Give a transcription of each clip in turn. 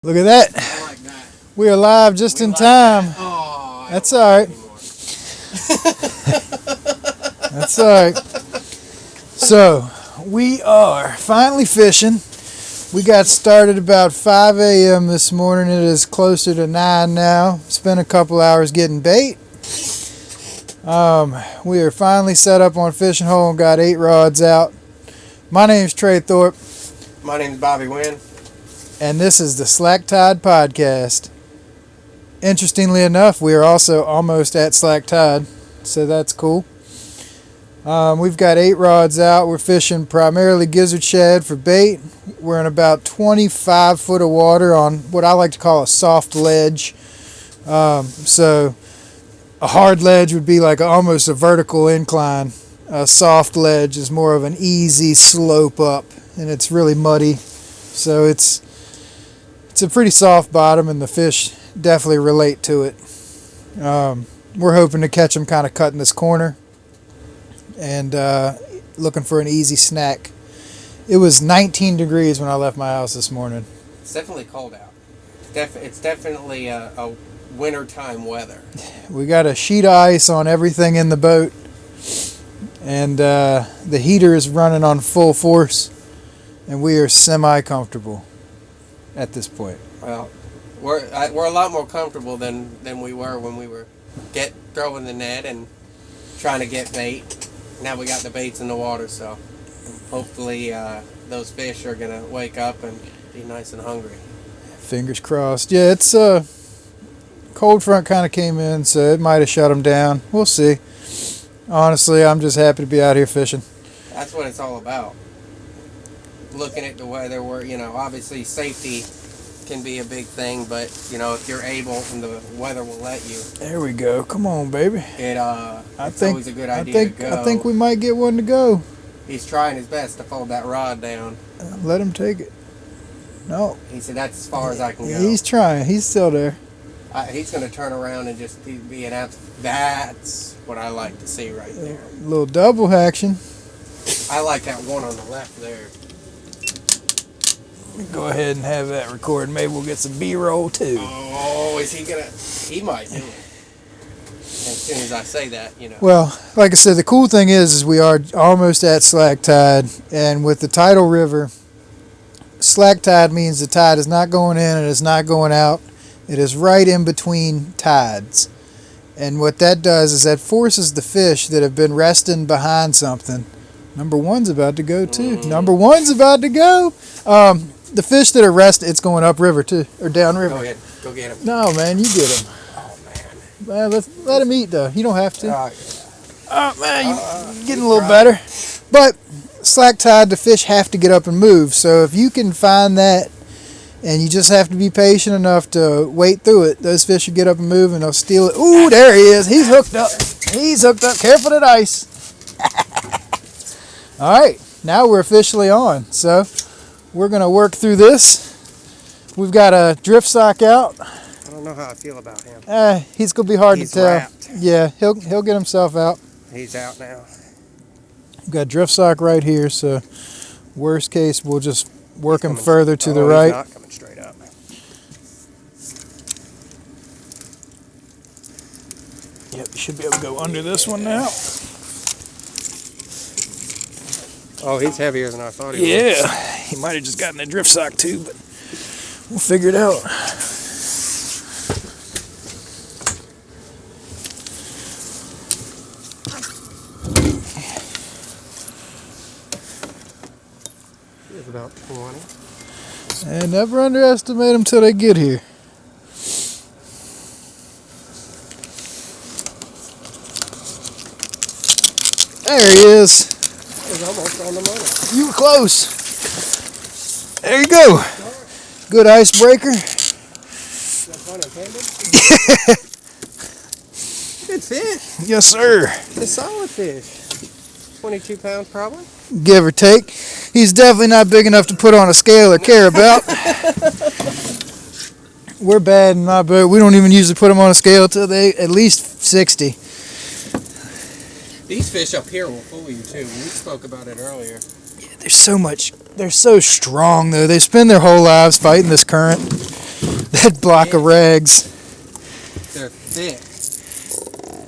Look at that. I like that. We are live just in time. That. Oh, that's all right. That's all right. So, we are finally fishing. We got started about 5 a.m. this morning. It is closer to 9 now. Spent a couple hours getting bait. We are finally set up on fishing hole and got 8 rods out. My name's Trey Thorpe. My name's Bobby Wynn. And this is the Slack Tide Podcast. Interestingly enough, we are also almost at Slack Tide, so that's cool. We've got 8 rods out. We're fishing primarily gizzard shad for bait. We're in about 25 foot of water on what I like to call a soft ledge. So a hard ledge would be like almost a vertical incline. A soft ledge is more of an easy slope up, and it's really muddy. So it's a pretty soft bottom, and the fish definitely relate to it. We're hoping to catch them kind of cutting this corner and looking for an easy snack. It was 19 degrees when I left my house this morning. It's definitely cold out. It's definitely a wintertime weather. We got a sheet of ice on everything in the boat, and the heater is running on full force, and we are semi-comfortable at this point. Well, we're a lot more comfortable than we were when we were throwing the net and trying to get bait. Now we got the baits in the water, so hopefully those fish are gonna wake up and be nice and hungry. Fingers crossed. Yeah, it's cold front kind of came in, so it might have shut them down. We'll see. Honestly, I'm just happy to be out here fishing. That's what it's all about. Looking at the weather, where obviously safety can be a big thing, but if you're able and the weather will let you. There we go. Come on, baby. It's always a good idea to go. I think we might get one to go. He's trying his best to fold that rod down. Let him take it. No. He said that's as far as I can go. He's trying. He's still there. He's going to turn around and just be an absolute. That's what I like to see right there. A little double action. I like that one on the left there. Go ahead and have that recorded. Maybe we'll get some B-roll too. Oh, is he gonna? He might do it. As soon as I say that, Well, like I said, the cool thing is we are almost at slack tide, and with the tidal river, slack tide means the tide is not going in and it's not going out. It is right in between tides. And what that does is that forces the fish that have been resting behind something. Number one's about to go too. Number one's about to go. The fish that are resting, it's going upriver too, or downriver. Go ahead, go get him. No, man, you get him. Oh man. Let him eat though. You don't have to. Yeah. Oh man, you're getting a little better. But slack tide, the fish have to get up and move. So if you can find that, and you just have to be patient enough to wait through it, those fish will get up and move, and they'll steal it. Ooh, there he is. He's hooked up. He's hooked up. Careful of that ice. All right, now we're officially on. So we're going to work through this. We've got a drift sock out. I don't know how I feel about him. He's going to be hard to tell. Wrapped. Yeah, he'll get himself out. He's out now. We've got drift sock right here, so worst case, we'll just work him further to the right. He's not coming straight up. Yep, you should be able to go under this one now. Oh, he's heavier than I thought he was. Yeah, he might have just gotten a drift sock too, but we'll figure it out. He's about 20. And never underestimate them till they get here. There he is. He's almost on the money. You were close. There you go. Good icebreaker. That's pun intended. Good fish. Yes, sir. It's a solid fish. 22 pounds probably. Give or take. He's definitely not big enough to put on a scale or care about. We're bad in my boat. We don't even usually put them on a scale till they at least 60. These fish up here will fool you too. We spoke about it earlier. Yeah, they're so strong though. They spend their whole lives fighting this current. that block of rags. They're thick.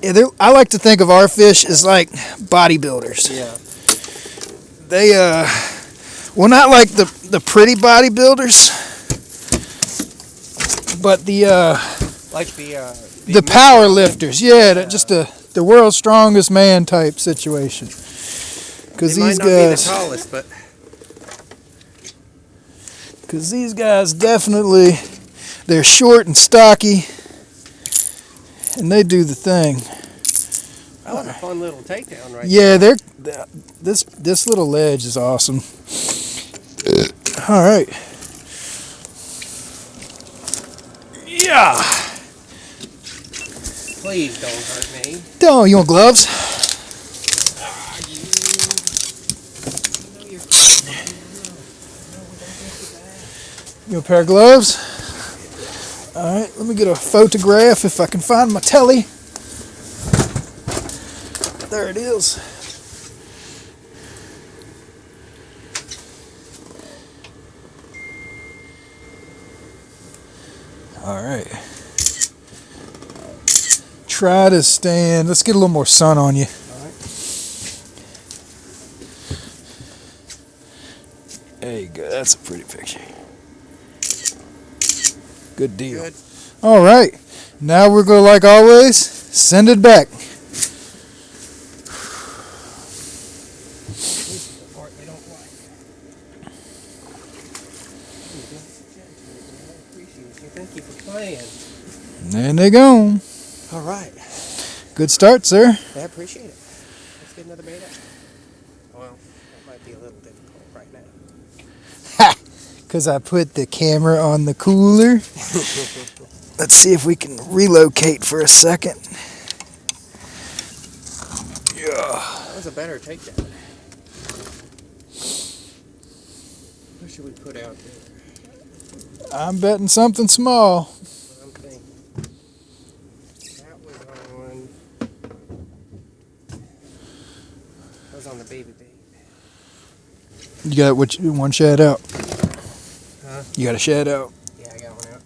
Yeah, I like to think of our fish as like bodybuilders. Yeah. They, well, not like the pretty bodybuilders, but Like the power lifters. Yeah, just the world's strongest man type situation. Because these might not guys, be the tallest, but because these guys definitely, they're short and stocky, and they do the thing. that was a fun little takedown right Yeah, this little ledge is awesome. All right. Yeah. Please don't hurt me. Don't you want gloves? You want a pair of gloves? All right, let me get a photograph if I can find my telly. There it is. All right. Try to stand. Let's get a little more sun on you. All right. There you go. That's a pretty picture. Good deal. Good. All right. Now we're going to, like always, send it back. This is the part they don't like. I appreciate you. Thank you for playing. And they gone. All right. Good start, sir. I appreciate it. Let's get another bait out. Well, that might be a little difficult right now. Ha! Because I put the camera on the cooler. Let's see if we can relocate for a second. Yeah. That was a better takedown. What should we put out there? I'm betting something small. I'm thinking. That was on the baby bait. You got one shad out. Huh? You got a shad out. Yeah, I got one out.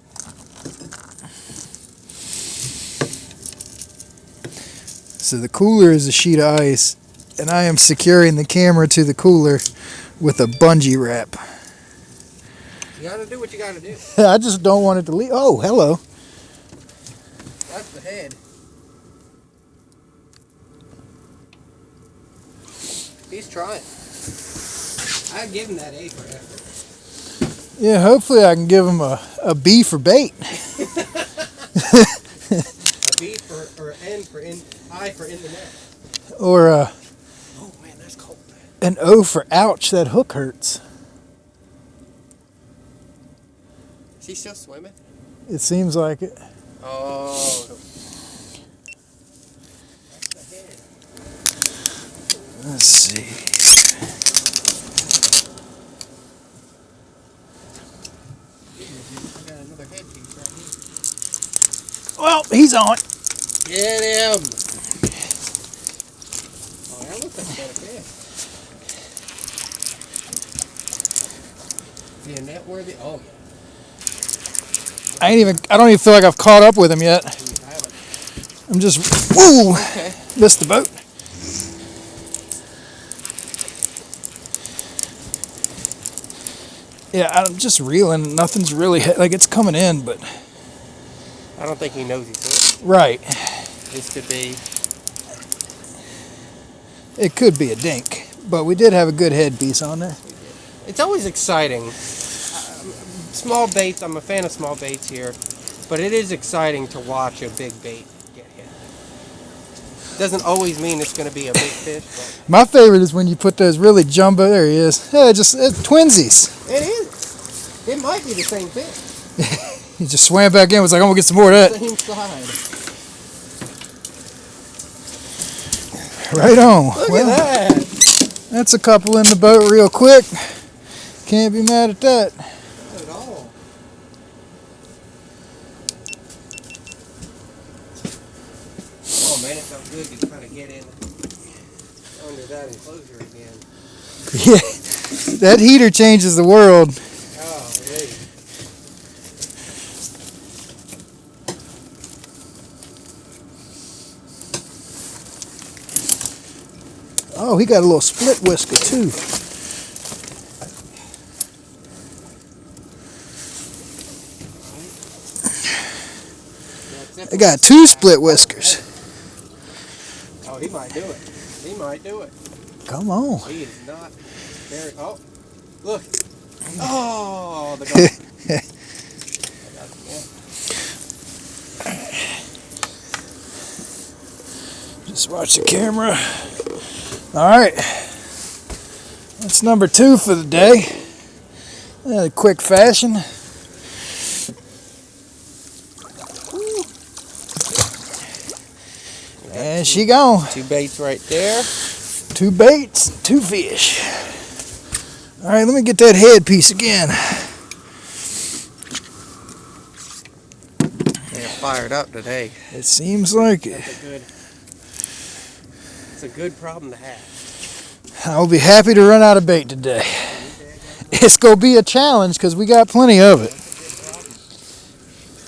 So the cooler is a sheet of ice, and I am securing the camera to the cooler with a bungee wrap. You gotta do what you gotta do. I just don't want it to leave. Oh, hello. That's the head. He's trying. I'd give him that A for effort. Yeah, hopefully I can give him a B for bait. A B or N for I for in the net. Or Oh man, that's cold. an O for ouch, that hook hurts. Is he still swimming? It seems like it. Oh. That's the head. Let's see. I got another head piece right here. Well, he's on. Get him! Oh, that looks like a better fish. Is he a net worthy? Oh, yeah. I don't even feel like I've caught up with him yet. You haven't. I'm just, woo, Okay. missed the boat. Yeah, I'm just reeling. Nothing's really, like it's coming in, but. I don't think he knows he's in. Right. This could be. It could be a dink, but we did have a good headpiece on there. It's always exciting. Small baits, I'm a fan of small baits here, but it is exciting to watch a big bait get hit. Doesn't always mean it's going to be a big fish, but My favorite is when you put those really jumbo, there he is. Yeah, it's twinsies. it is. It might be the same fish. He just swam back in, was like, I'm going to get some more of that. Same side. Right on. Look Well, at that. that's a couple in the boat real quick. Can't be mad at that. Not at all. Oh man, it felt good to kind of get in under that enclosure again. Yeah, that heater changes the world. Oh, really? Oh, he got a little split whisker too. They got 2 split whiskers. Oh, he might do it. He might do it. Come on. He is not very. Oh, look. Oh, the dog. Just watch the camera. All right. That's number 2 for the day. In a quick fashion. And she gone. 2 baits right there. 2 baits, 2 fish. All right, let me get that headpiece again. They're fired up today. It seems like it. It's a good problem to have. I'll be happy to run out of bait today. It's going to be a challenge because we got plenty of it.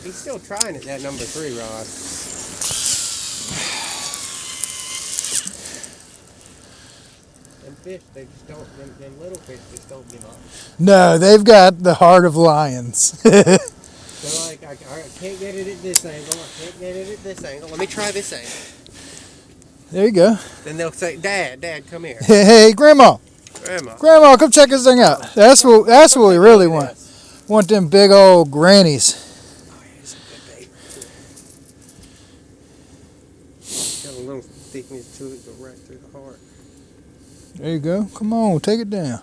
He's still trying at that number 3 rod. Them fish, they just don't, them little fish just don't give up. No, they've got the heart of lions. They're like, I can't get it at this angle, I can't get it at this angle. Let me try this angle. There you go. Then they'll say, Dad, come here. Hey, Grandma. Grandma, come check this thing out. That's what we really want. Want them big old grannies. Oh, here's a good bait. Got a little thickness to it, go right through the heart. There you go. Come on, take it down.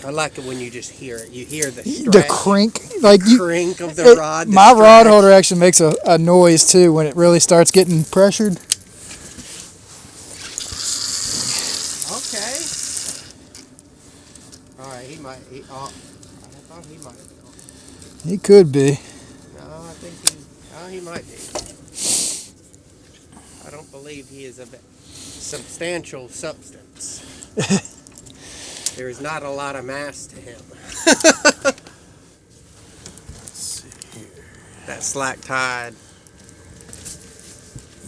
I like it when you just hear it. You hear the stretch. The crink. Like Crink of the rod. My rod holder actually makes a noise too when it really starts getting pressured. Okay. All right, I thought he might have gone. He could be. No, I think he might be. I don't believe he is a substantial substance. There is not a lot of mass to him. Let's see here. That slack tide.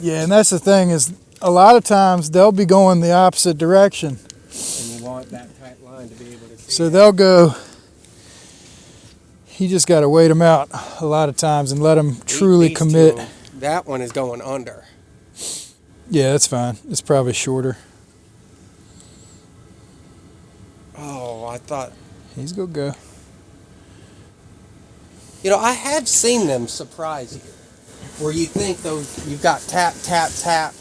Yeah, and that's the thing is a lot of times they'll be going the opposite direction. And you want that tight line to be able to see. So they'll go. You just got to wait them out a lot of times and let them truly commit. That one is going under. Yeah, that's fine. It's probably shorter. Oh, I thought. He's gonna go. You know, I have seen them surprise you. Where you think you've got tap, tap, tap.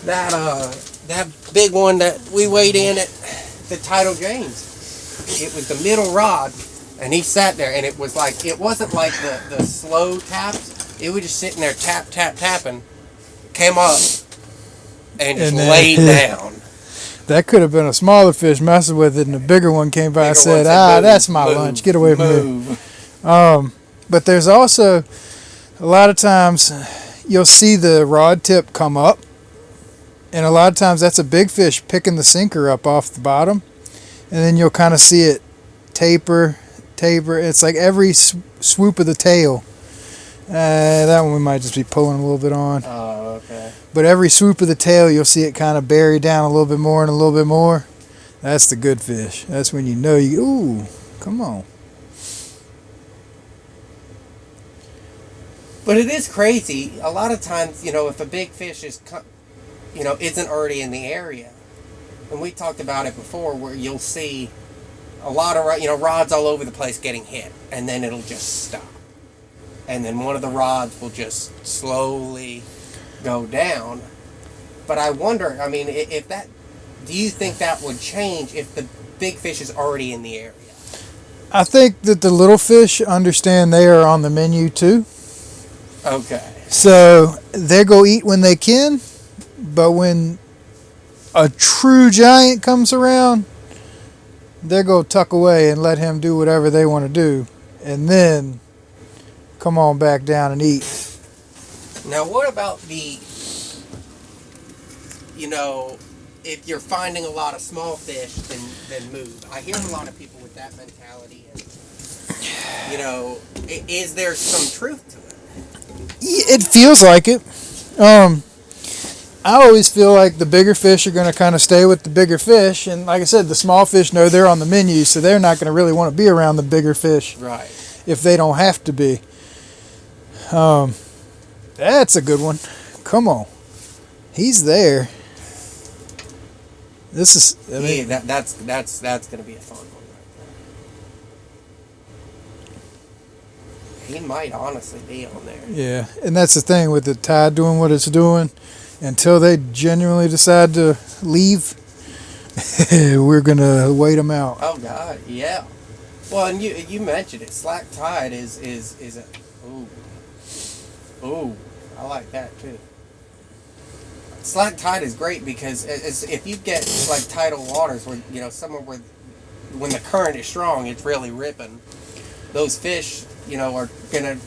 That big one that we weighed in at the Tidal James. It was the middle rod, and he sat there, and it wasn't like the slow taps. It was just sitting there tap, tap, tapping. Came up and just laid down. That could have been a smaller fish messing with it, and the bigger one came by and said, that's my lunch. Get away from me. But there's also, a lot of times, you'll see the rod tip come up, and a lot of times that's a big fish picking the sinker up off the bottom, and then you'll kind of see it taper. It's like every swoop of the tail. That one we might just be pulling a little bit on. Oh, okay. But every swoop of the tail, you'll see it kind of bury down a little bit more and a little bit more. That's the good fish. That's when you know ooh, come on. But it is crazy. A lot of times, if a big fish isn't already in the area, and we talked about it before, where you'll see a lot of rods all over the place getting hit, and then it'll just stop. And then one of the rods will just slowly go down. But I wonder, do you think that would change if the big fish is already in the area? I think that the little fish understand they are on the menu too. Okay. So they go eat when they can, but when a true giant comes around, they go tuck away and let him do whatever they want to do. And then come on back down and eat. Now, what about if you're finding a lot of small fish, then move. I hear a lot of people with that mentality, and is there some truth to it? It feels like it. I always feel like the bigger fish are going to kind of stay with the bigger fish, and like I said, the small fish know they're on the menu, so they're not going to really want to be around the bigger fish, Right? If they don't have to be. That's a good one. Come on, he's there. This is. I mean, That's going to be a fun one. He might honestly be on there. Yeah, and that's the thing with the tide doing what it's doing. Until they genuinely decide to leave, we're gonna wait them out. Oh God, yeah. Well, and you mentioned it. Slack tide is a ooh, I like that too. Slack tide is great because if you get like tidal waters where somewhere where when the current is strong, it's really ripping. Those fish, are gonna,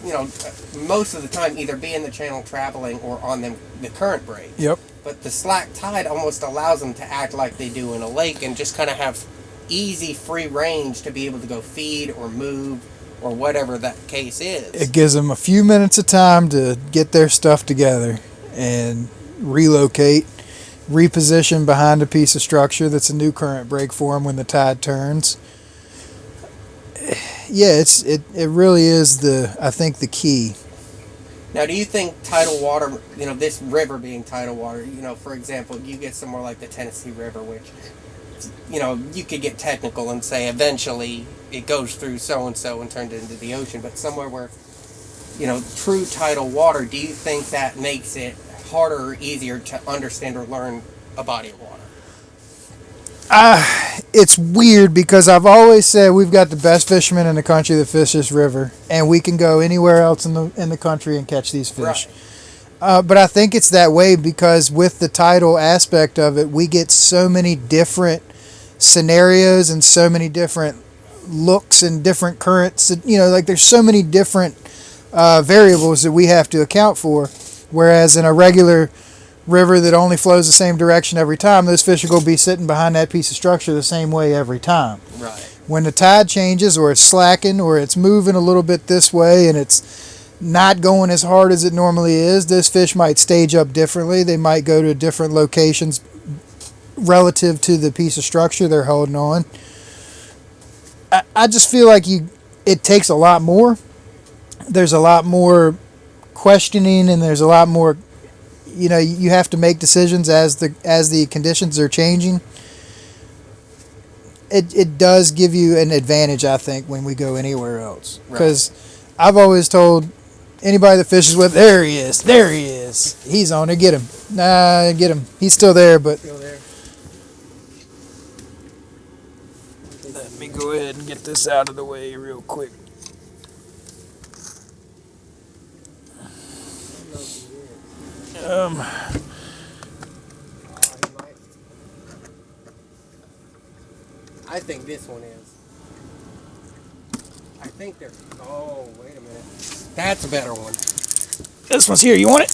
most of the time either be in the channel traveling or on the current break. Yep. But the slack tide almost allows them to act like they do in a lake and just kind of have easy, free range to be able to go feed or move or whatever that case is. It gives them a few minutes of time to get their stuff together and relocate, reposition behind a piece of structure that's a new current break for them when the tide turns. Yeah, it really is I think the key. Now, do you think tidal water, this river being tidal water, for example, you get somewhere like the Tennessee River, which, you could get technical and say eventually it goes through so-and-so and turns into the ocean, but somewhere where, true tidal water, do you think that makes it harder or easier to understand or learn a body of water? It's weird because I've always said we've got the best fishermen in the country that fish this river, and we can go anywhere else in the country and catch these fish. Right. But I think it's that way because with the tidal aspect of it, we get so many different scenarios and so many different looks and different currents. Like there's so many different variables that we have to account for. Whereas in a regular river that only flows the same direction every time, those fish are going to be sitting behind that piece of structure the same way every time. Right. When the tide changes or it's slacking or it's moving a little bit this way and it's not going as hard as it normally is, those fish might stage up differently. They might go to different locations relative to the piece of structure they're holding on. I just feel like it takes a lot more. There's a lot more questioning and there's a lot more. You have to make decisions as the conditions are changing. It does give you an advantage, I think, when we go anywhere else. Because I've always told anybody that fishes with, there he is, he's on there, get him. Nah, get him. He's still there, but let me go ahead and get this out of the way real quick. I think this one is. I think they're. Oh, wait a minute. That's a better one. This one's here. You want it?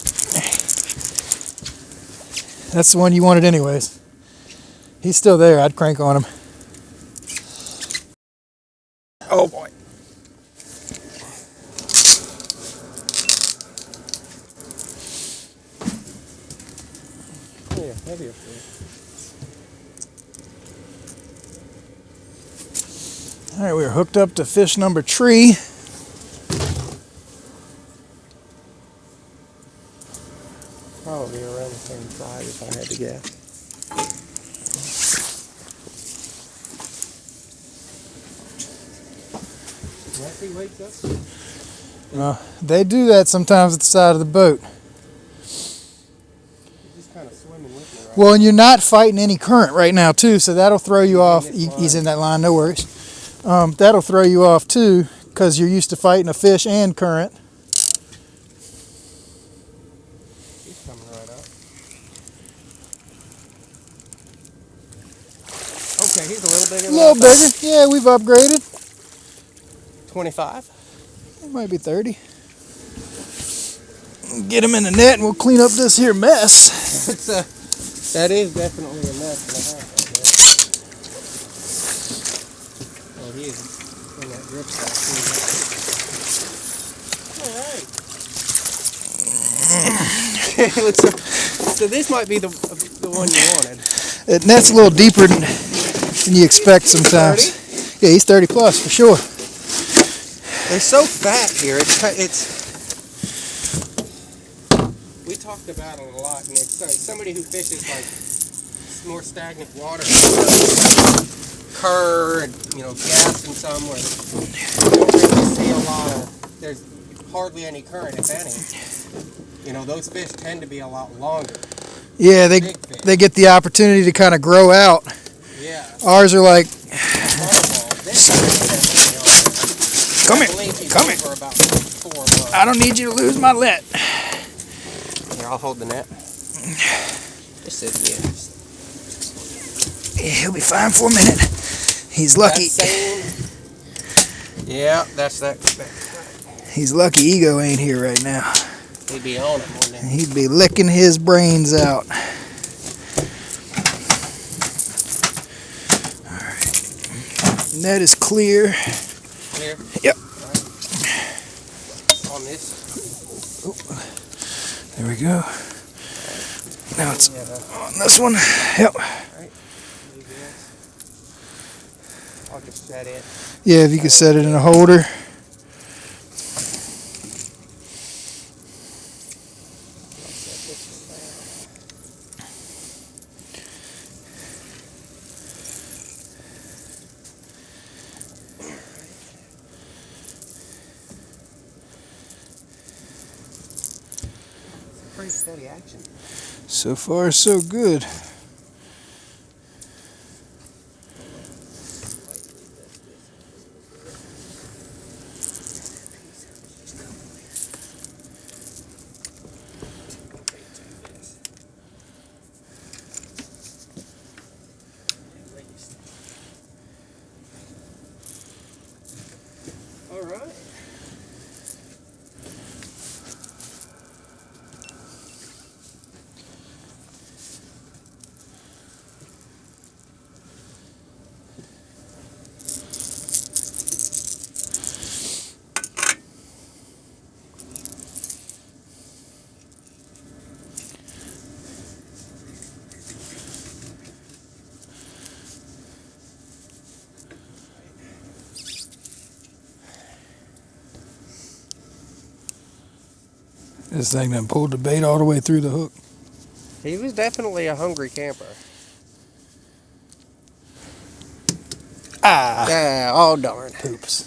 That's the one you wanted anyways. He's still there. I'd crank on him. Oh boy. Yeah, heavier. All right, we're hooked up to fish number 3. Probably around the same size if I had to guess. Once he wakes up, They do that sometimes at the side of the boat. he's just kind of swimming with me, right? Well, and you're not fighting any current right now, too, so that'll throw you off. He's in that line, no worries. That'll throw you off, too, because you're used to fighting a fish and current. He's coming right up. Okay, he's a little bigger. A little bigger. Yeah, we've upgraded. 25. It might be 30. Get him in the net and we'll clean up this here mess. That is definitely a mess and a half right there. Oh, he is in that grip spot too. Alright. So this might be the one you wanted. It nets a little deeper than you expect sometimes. 30? Yeah, he's 30 plus for sure. They're so fat here. It's. We talked about it a lot, and it's somebody who fishes like more stagnant water, cur, and gas and some where you don't really see a lot of. There's hardly any current, if any. Those fish tend to be a lot longer. Yeah, they get the opportunity to kind of grow out. Yeah. Ours are like. Come here. For about 4 months. I don't need you to lose my let. Here, I'll hold the net. Just sit here. Yeah, he'll be fine for a minute. He's lucky. Yeah, that's that. He's lucky Ego ain't here right now. He'd be on it, wouldn't he? He'd be licking his brains out. All right. Net is clear. Clear? Yep. Right. On this. Oh, there we go. Now it's on this one. Yep. Right. I'll just set it. Yeah, if you could set it in a holder. Pretty steady action. So far, so good. All right. This thing done pulled the bait all the way through the hook. He was definitely a hungry camper. Ah! Yeah, oh darn. Poops.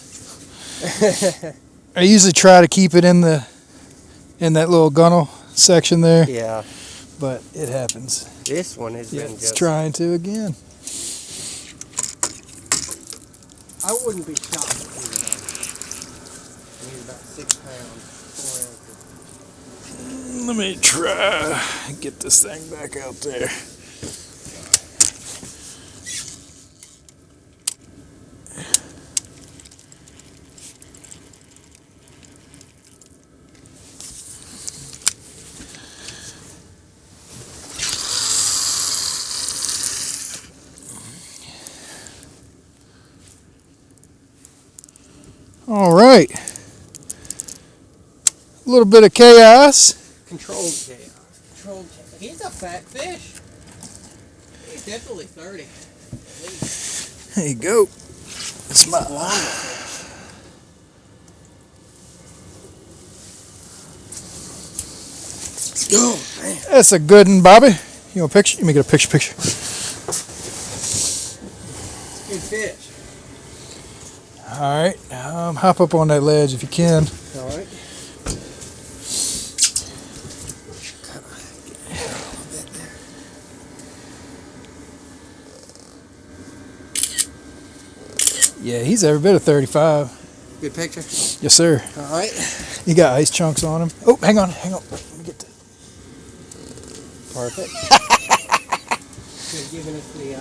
I usually try to keep it in that little gunnel section there. Yeah. But it happens. This one has been It's just... trying to again. I wouldn't be shocked if he was He's about 6 pounds, 4 ounces. Let me try and get this thing back out there. All right. A little bit of chaos. Controlled chaos. Controlled chaos. He's a fat fish. He's definitely 30. At least. There you go. It's my Longer fish. Oh, man. That's a good one, Bobby. You want a picture? Let me get a picture. It's a good fish. All right. Hop up on that ledge if you can. All right. Yeah, he's every bit of 35. Good picture. Yes, sir. All right. You got ice chunks on him. Oh, hang on. Let me get that. Perfect. Good giving us the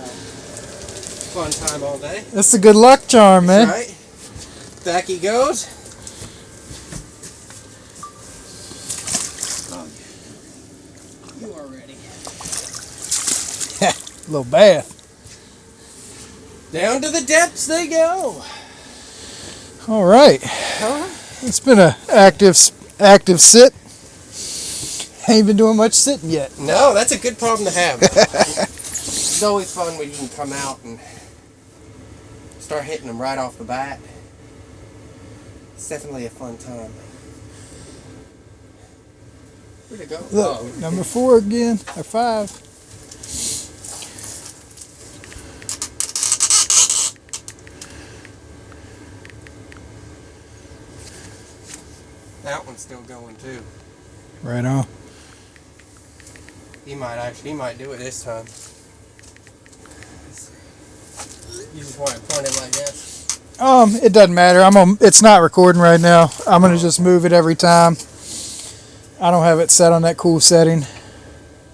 fun time all day. That's a good luck charm, man. That's right. Back he goes. Oh, you are ready. Little bath. Down to the depths they go. All right. It's been an active sit. Ain't been doing much sitting yet. No, that's a good problem to have. It's always fun when you can come out and start hitting them right off the bat. It's definitely a fun time. Where'd it go? Look, number 4 again, or 5. That one's still going too. Right on. He might do it this time. You just want to point it like this? It doesn't matter. It's not recording right now. I'm gonna just move it every time. I don't have it set on that cool setting.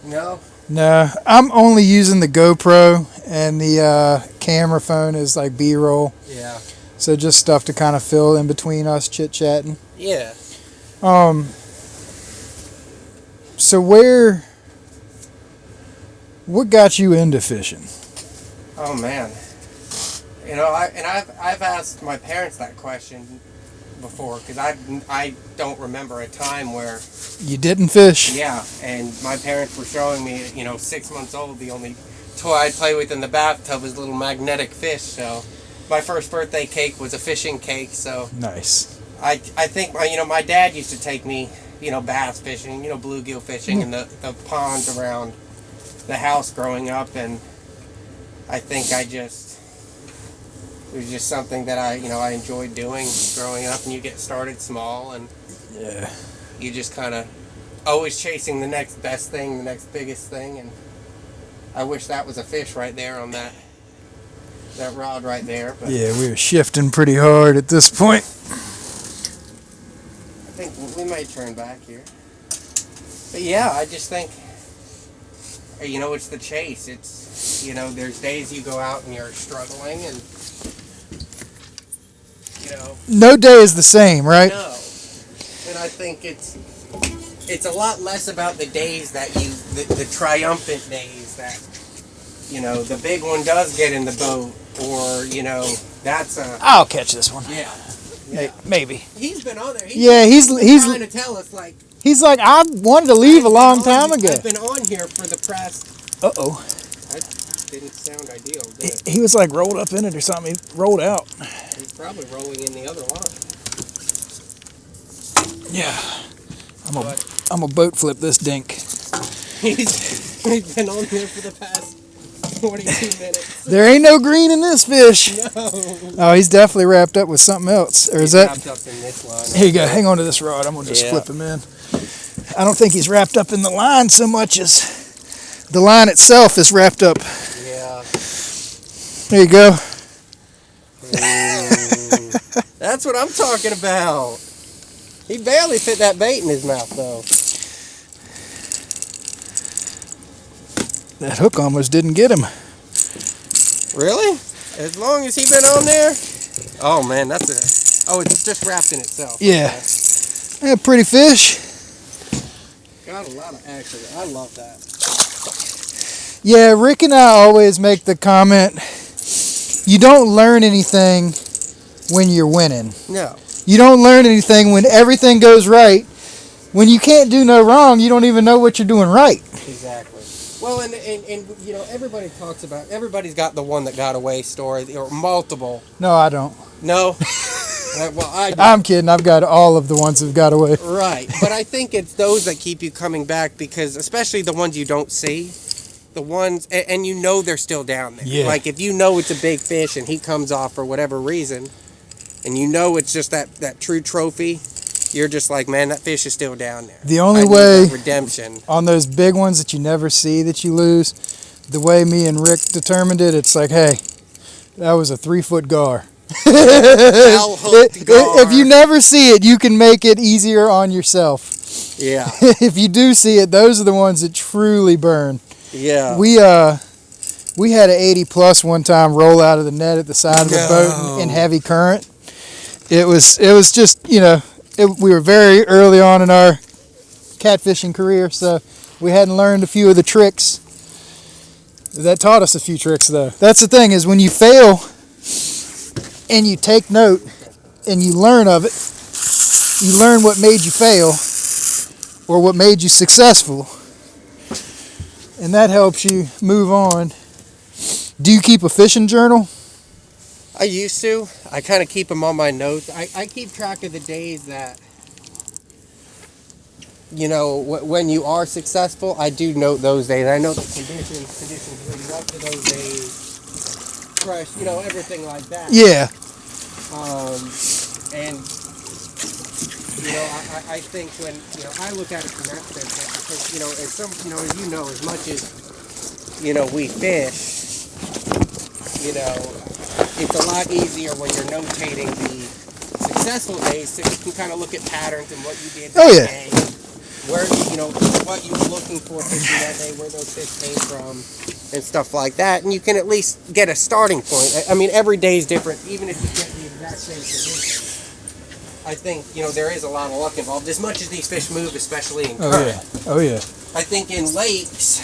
No? No, I'm only using the GoPro, and the camera phone is like B-roll. Yeah. So just stuff to kind of fill in between us chit-chatting. Yeah. So what got you into fishing? Oh man. You know, I've asked my parents that question before, because I don't remember a time where You didn't fish? yeah, and my parents were showing me, 6 months old, the only toy I'd play with in the bathtub was little magnetic fish. So my first birthday cake was a fishing cake. So Nice. I think my dad used to take me bass fishing, bluegill fishing in the ponds around the house growing up, and I think it was just something that I enjoyed doing growing up. And you get started small, and Yeah. you just kind of always chasing the next best thing, the next biggest thing. And I wish that was a fish right there on that rod right there. But Yeah, we were shifting pretty hard at this point. I think we might turn back here. But yeah, I just think, it's the chase. It's, there's days you go out and you're struggling, and No day is the same, right? no. And I think it's a lot less about the days that the triumphant days that, the big one does get in the boat, or, that's a... I'll catch this one. Yeah. Maybe. He's been on there. He's trying to tell us, like... He's like, I wanted to leave a long time ago. I've been on here for the past... Uh-oh. That didn't sound ideal, did it? He was like rolled up in it or something. He rolled out. He's probably rolling in the other line. Yeah. I'm a boat flip this dink. He's been on here for the past 42 minutes. There ain't no green in this fish. No. Oh, he's definitely wrapped up with something else. Or is that... Wrapped up in this line. Here you go. Hang on to this rod. I'm going to just flip him in. I don't think he's wrapped up in the line so much as the line itself is wrapped up. Yeah. There you go. That's what I'm talking about. He barely fit that bait in his mouth, though. That hook almost didn't get him. Really? As long as he been on there? Oh, man, it's just wrapped in itself. Yeah. Yeah, pretty fish. Got a lot of action. I love that. Yeah, Rick and I always make the comment, you don't learn anything when you're winning. No. You don't learn anything when everything goes right. When you can't do no wrong, you don't even know what you're doing right. Exactly. Well, and everybody talks about, everybody's got the one that got away story, or multiple. No, I don't. No? Well, I do. I'm kidding. I've got all of the ones that got away. Right. But I think it's those that keep you coming back, because especially the ones you don't see, the ones, and they're still down there. Yeah. Like if it's a big fish and he comes off for whatever reason, and it's just that true trophy, you're just like, man, that fish is still down there. The only I need way that redemption on those big ones that you never see that you lose, the way me and Rick determined it, it's like, hey, that was a 3-foot gar. If you never see it, you can make it easier on yourself. Yeah. If you do see it, those are the ones that truly burn. Yeah. We had an 80+ one time roll out of the net at the side of the boat in heavy current. It was just, we were very early on in our catfishing career, so we hadn't learned a few of the tricks. That taught us a few tricks, though. That's the thing, is when you fail and you take note and you learn of it, you learn what made you fail, or what made you successful. And that helps you move on. Do you keep a fishing journal? I used to. I kind of keep them on my notes. I keep track of the days that, when you are successful, I do note those days. I know the conditions leading up to those days, fresh, everything like that. Yeah. And, I think when, I look at it from that standpoint, because, as much as, we fish, it's a lot easier when you're notating the successful days, so you can kind of look at patterns and what you did that day, where, what you were looking for fishing that day, where those fish came from, and stuff like that, and you can at least get a starting point. I mean, every day is different, even if you get the exact same condition. I think, there is a lot of luck involved, as much as these fish move, especially in current. Oh, yeah. I think in lakes,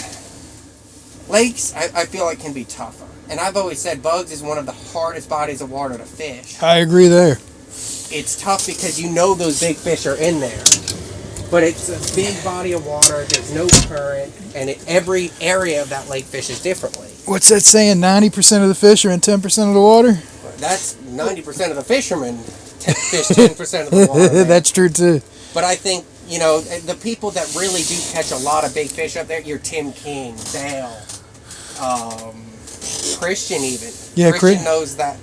I feel like can be tougher. And I've always said bugs is one of the hardest bodies of water to fish. I agree there. It's tough because those big fish are in there. But it's a big body of water, there's no current, and every area of that lake fishes differently. What's that saying? 90% of the fish are in 10% of the water? That's 90% of the fishermen fish 10% of the water. That's true too. But I think, the people that really do catch a lot of big fish up there, your Tim King, Dale, Christian even. Yeah, Christian knows that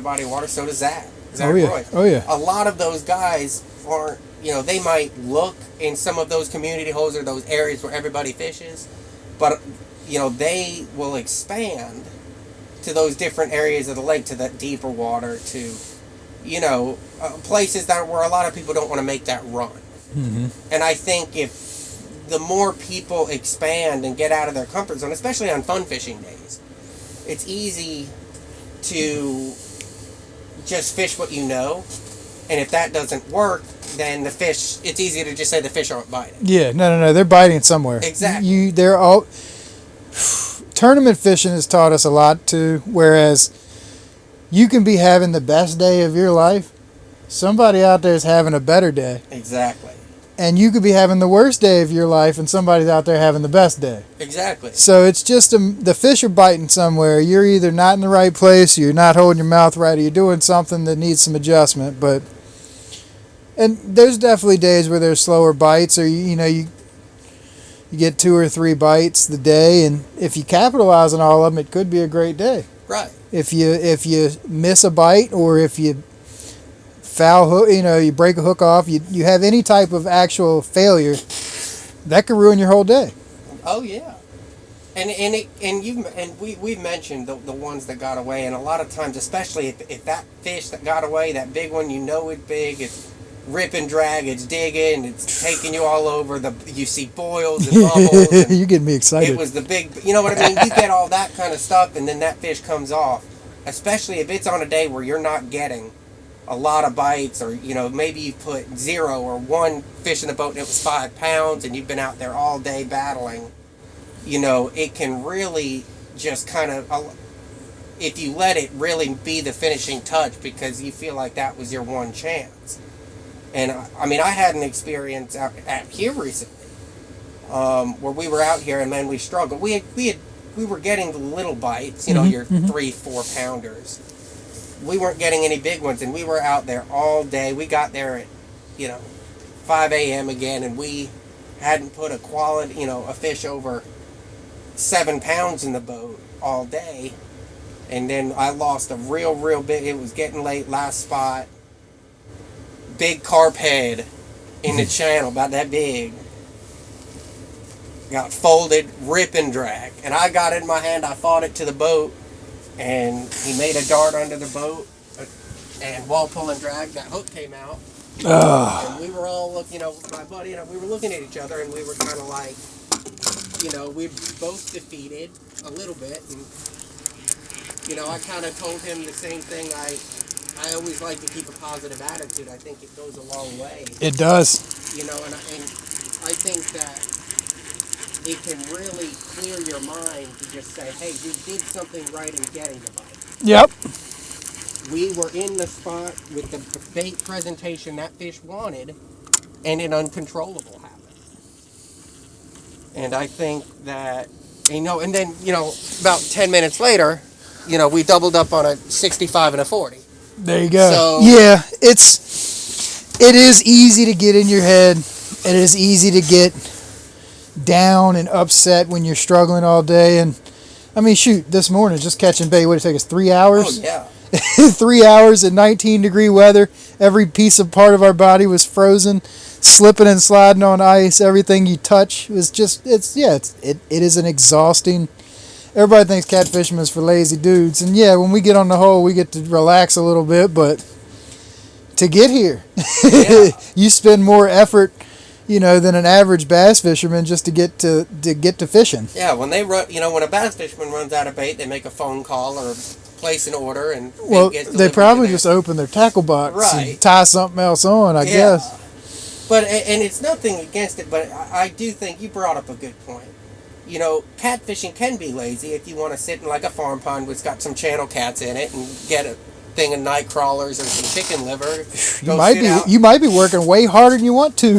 body of water, so does Zach. Roy. Oh, yeah. A lot of those guys aren't, they might look in some of those community holes or those areas where everybody fishes, but, they will expand to those different areas of the lake, to that deeper water, to, places where a lot of people don't want to make that run. Mm-hmm. And I think if the more people expand and get out of their comfort zone, especially on fun fishing days, it's easy to just fish what you know, and if that doesn't work, then it's easy to just say the fish aren't biting. Yeah, no, they're biting somewhere. Exactly. Tournament fishing has taught us a lot too, whereas you can be having the best day of your life, somebody out there is having a better day. Exactly. And you could be having the worst day of your life, and somebody's out there having the best day. Exactly. So it's just the fish are biting somewhere. You're either not in the right place, you're not holding your mouth right, or you're doing something that needs some adjustment. And there's definitely days where there's slower bites, or you get 2 or 3 bites the day, and if you capitalize on all of them, it could be a great day. Right. If you miss a bite, or if you foul hook, you break a hook off, you have any type of actual failure, that could ruin your whole day. Oh yeah. And we've mentioned the ones that got away, and a lot of times, especially if that fish that got away, that big one, it's big, it's rip and drag, it's digging, it's taking you all over, you see boils and bubbles. And you get me excited. It was the big, you know what I mean? You get all that kind of stuff, and then that fish comes off, especially if it's on a day where you're not getting a lot of bites, or maybe you put 0 or 1 fish in the boat and it was 5 pounds, and you've been out there all day battling. It can really just kind of, if you let it really be the finishing touch, because you feel like that was your one chance. And I mean, I had an experience out here recently, where we were out here, and man, we struggled. We were getting the little bites, your 3-4 pounders. We weren't getting any big ones, and we were out there all day. We got there at 5 a.m. again, and we hadn't put a fish over 7 pounds in the boat all day. And then I lost a real big, it was getting late, last spot, big carp head in the channel, about that big. Got folded, rip and drag. And I got it in my hand, I fought it to the boat, and he made a dart under the boat, and while pulling drag, that hook came out. And we were all looking, my buddy and I, we were looking at each other, and we were kind of like, we both defeated a little bit, and, I kind of told him the same thing. I always like to keep a positive attitude. I think it goes a long way. It does. And I think that it can really clear your mind to just say, hey, you did something right in getting the bite. Yep. We were in the spot with the bait presentation that fish wanted, and an uncontrollable happened. And I think that, and then, about 10 minutes later, we doubled up on a 65 and a 40. There you go. So, Yeah, it is easy to get in your head. It is easy to get down and upset when you're struggling all day. And I mean, shoot, this morning just catching bait. What did it take us 3 hours? oh, yeah. 3 hours in 19-degree weather. Every piece of part of our body was frozen, slipping and sliding on ice. Everything you touch was just it is an exhausting. Everybody thinks catfishing is for lazy dudes, and yeah, when we get on the hole, we get to relax a little bit. But to get here, Yeah. you spend more effort, than an average bass fisherman just to get to fishing. Yeah, when they run, when a bass fisherman runs out of bait, they make a phone call or place an order, and Well, bait gets they delivered probably to just their- open their tackle box Right. and tie something else on, I guess. But and it's nothing against it, but I do think you brought up a good point. Catfishing can be lazy if you want to sit in like a farm pond that's got some channel cats in it and get a thing of night crawlers or some chicken liver. You might be working way harder than you want to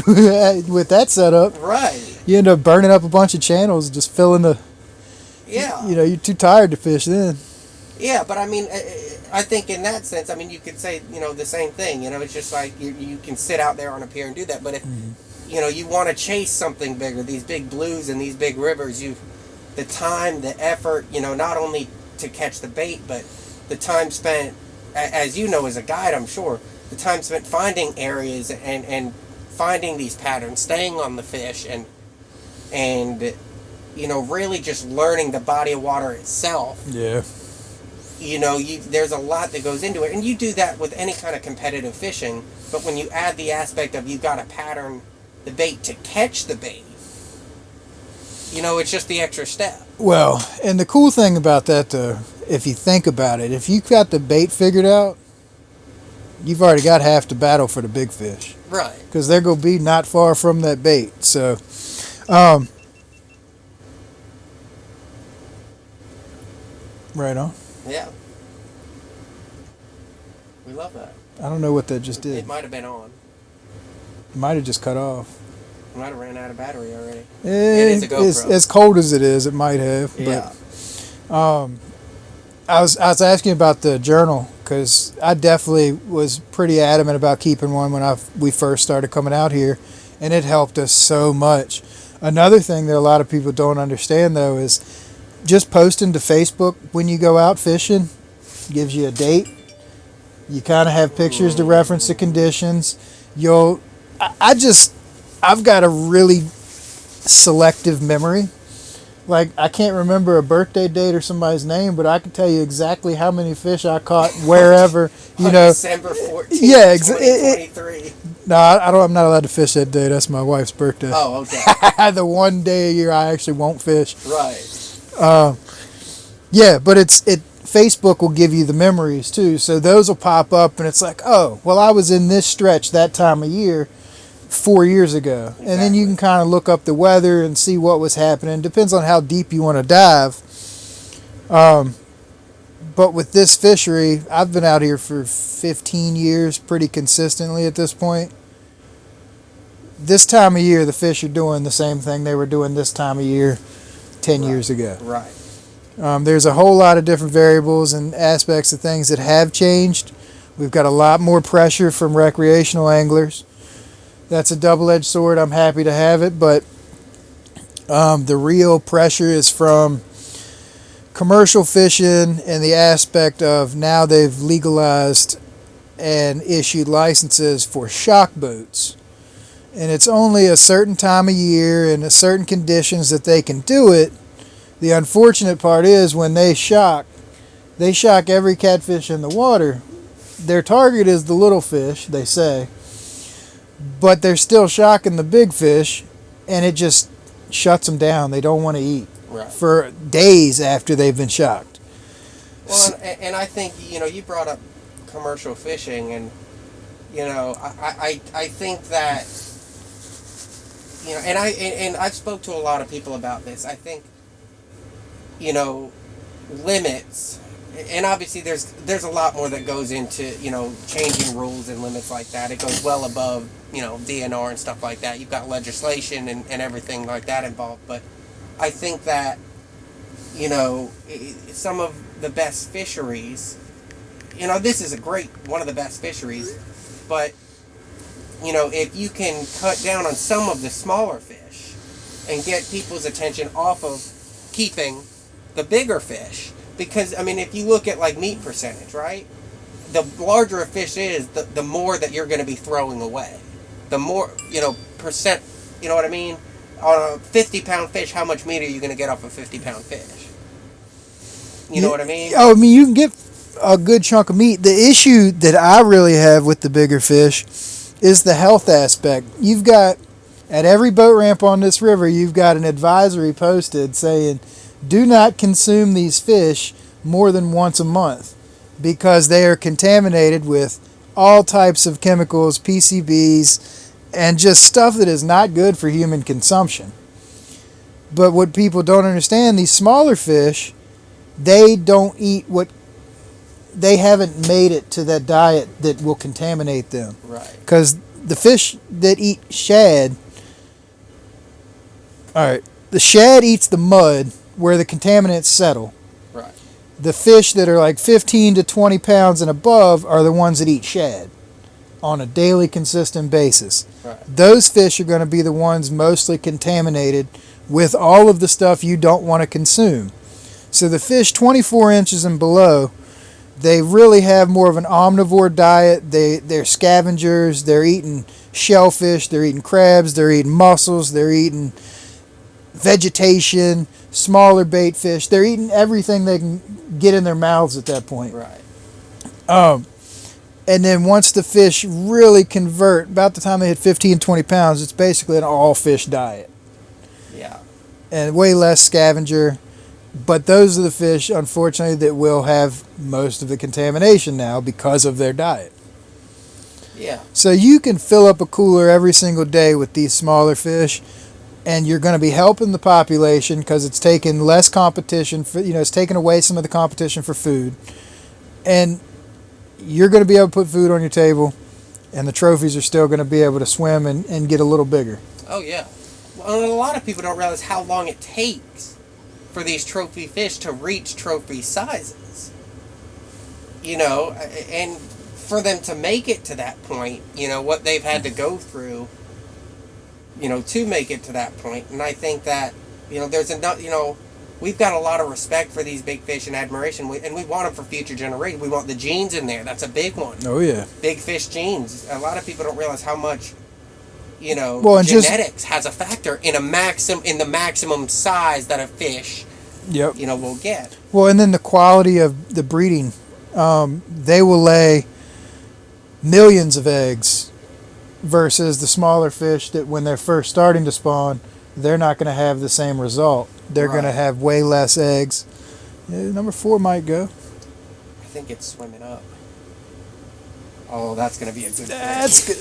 with that setup. Right. You end up burning up a bunch of channels, just filling the. Yeah. You're too tired to fish then. Yeah, but I mean, I think in that sense, I mean, you could say, the same thing. It's just like you can sit out there on a pier and do that. But if, you want to chase something bigger, these big blues and these big rivers, the time, the effort, not only to catch the bait, but the time spent, as you know as a guide, I'm sure, the time spent finding areas and finding these patterns, staying on the fish, and really just learning the body of water itself. Yeah. There's a lot that goes into it, and you do that with any kind of competitive fishing. But when you add the aspect of you've got to pattern the bait to catch the bait, it's just the extra step. Well, and the cool thing about that, though, if you think about it, if you've got the bait figured out, you've already got half the battle for the big fish. Right. Because they're going to be not far from that bait. So, right on. Yeah. We love that. I don't know what that just did. It might have been on. It might have just cut off. It might have ran out of battery already. It is a GoPro. As cold as it is, it might have. Yeah. But, I was asking about the journal because I definitely was pretty adamant about keeping one when we first started coming out here, and it helped us so much. Another thing that a lot of people don't understand, though, is just posting to Facebook when you go out fishing gives you a date. You kind of have pictures to reference the conditions. I've got a really selective memory. Like, I can't remember a birthday date or somebody's name, but I can tell you exactly how many fish I caught wherever, December 14th, Yeah, 2023. No, I'm not allowed to fish that day. That's my wife's birthday. Oh, okay. The one day a year I actually won't fish. Right. Yeah, but Facebook will give you the memories too. So those will pop up and it's like, oh, well, I was in this stretch that time of year 4 years ago. Exactly. And then you can kind of look up the weather and see what was happening. Depends on how deep you want to dive. But with this fishery, I've been out here for 15 years pretty consistently at this point. This time of year, the fish are doing the same thing they were doing this time of year 10 years ago. Right. There's a whole lot of different variables and aspects of things that have changed. We've got a lot more pressure from recreational anglers. That's a double-edged sword. I'm happy to have it, but the real pressure is from commercial fishing and the aspect of now they've legalized and issued licenses for shock boats. And it's only a certain time of year and a certain conditions that they can do it. The unfortunate part is when they shock every catfish in the water. Their target is the little fish, they say, but they're still shocking the big fish, and it just shuts them down. They don't want to eat for days after they've been shocked. Well, and I think, you brought up commercial fishing, and, I think that, and I've spoke to a lot of people about this. I think, limits, and obviously there's a lot more that goes into, changing rules and limits like that. It goes well above DNR and stuff like that. You've got legislation and everything like that involved. But I think that, some of the best fisheries, this is one of the best fisheries, but, if you can cut down on some of the smaller fish and get people's attention off of keeping the bigger fish, because, if you look at, like, meat percentage, right? The larger a fish is, the more that you're going to be throwing away. The more, percent, you know what I mean? On a 50-pound fish, how much meat are you going to get off a 50-pound fish? You know what I mean? Oh, you can get a good chunk of meat. The issue that I really have with the bigger fish is the health aspect. You've got, at every boat ramp on this river, you've got an advisory posted saying, do not consume these fish more than once a month because they are contaminated with all types of chemicals, PCBs, and just stuff that is not good for human consumption. But what people don't understand, these smaller fish, they don't eat they haven't made it to that diet that will contaminate them. Right. Because the fish that eat shad, the shad eats the mud where the contaminants settle. Right. The fish that are like 15 to 20 pounds and above are the ones that eat shad on a daily consistent basis. Right. Those fish are going to be the ones mostly contaminated with all of the stuff you don't want to consume. So the fish 24 inches and below, they really have more of an omnivore diet. They're scavengers. They're eating shellfish. They're eating crabs. They're eating mussels. They're eating vegetation, smaller bait fish. They're eating everything they can get in their mouths at that point. Right. And then once the fish really convert, about the time they hit 15, 20 pounds, it's basically an all-fish diet. Yeah. And way less scavenger. But those are the fish, unfortunately, that will have most of the contamination now because of their diet. Yeah. So you can fill up a cooler every single day with these smaller fish, and you're going to be helping the population because it's taking less competition for, it's taking away some of the competition for food. And you're going to be able to put food on your table, and the trophies are still going to be able to swim and get a little bigger. Oh, yeah. Well, and a lot of people don't realize how long it takes for these trophy fish to reach trophy sizes. And for them to make it to that point, what they've had to go through, to make it to that point. And I think that, there's enough, we've got a lot of respect for these big fish and admiration, and we want them for future generations. We want the genes in there. That's a big one. Oh, yeah. Big fish genes. A lot of people don't realize how much, genetics has a factor in the maximum size that a fish, will get. Well, and then the quality of the breeding. They will lay millions of eggs versus the smaller fish that when they're first starting to spawn, they're not going to have the same result. They're going to have way less eggs. Number 4 might go. I think it's swimming up. Oh, that's going to be a good That's good.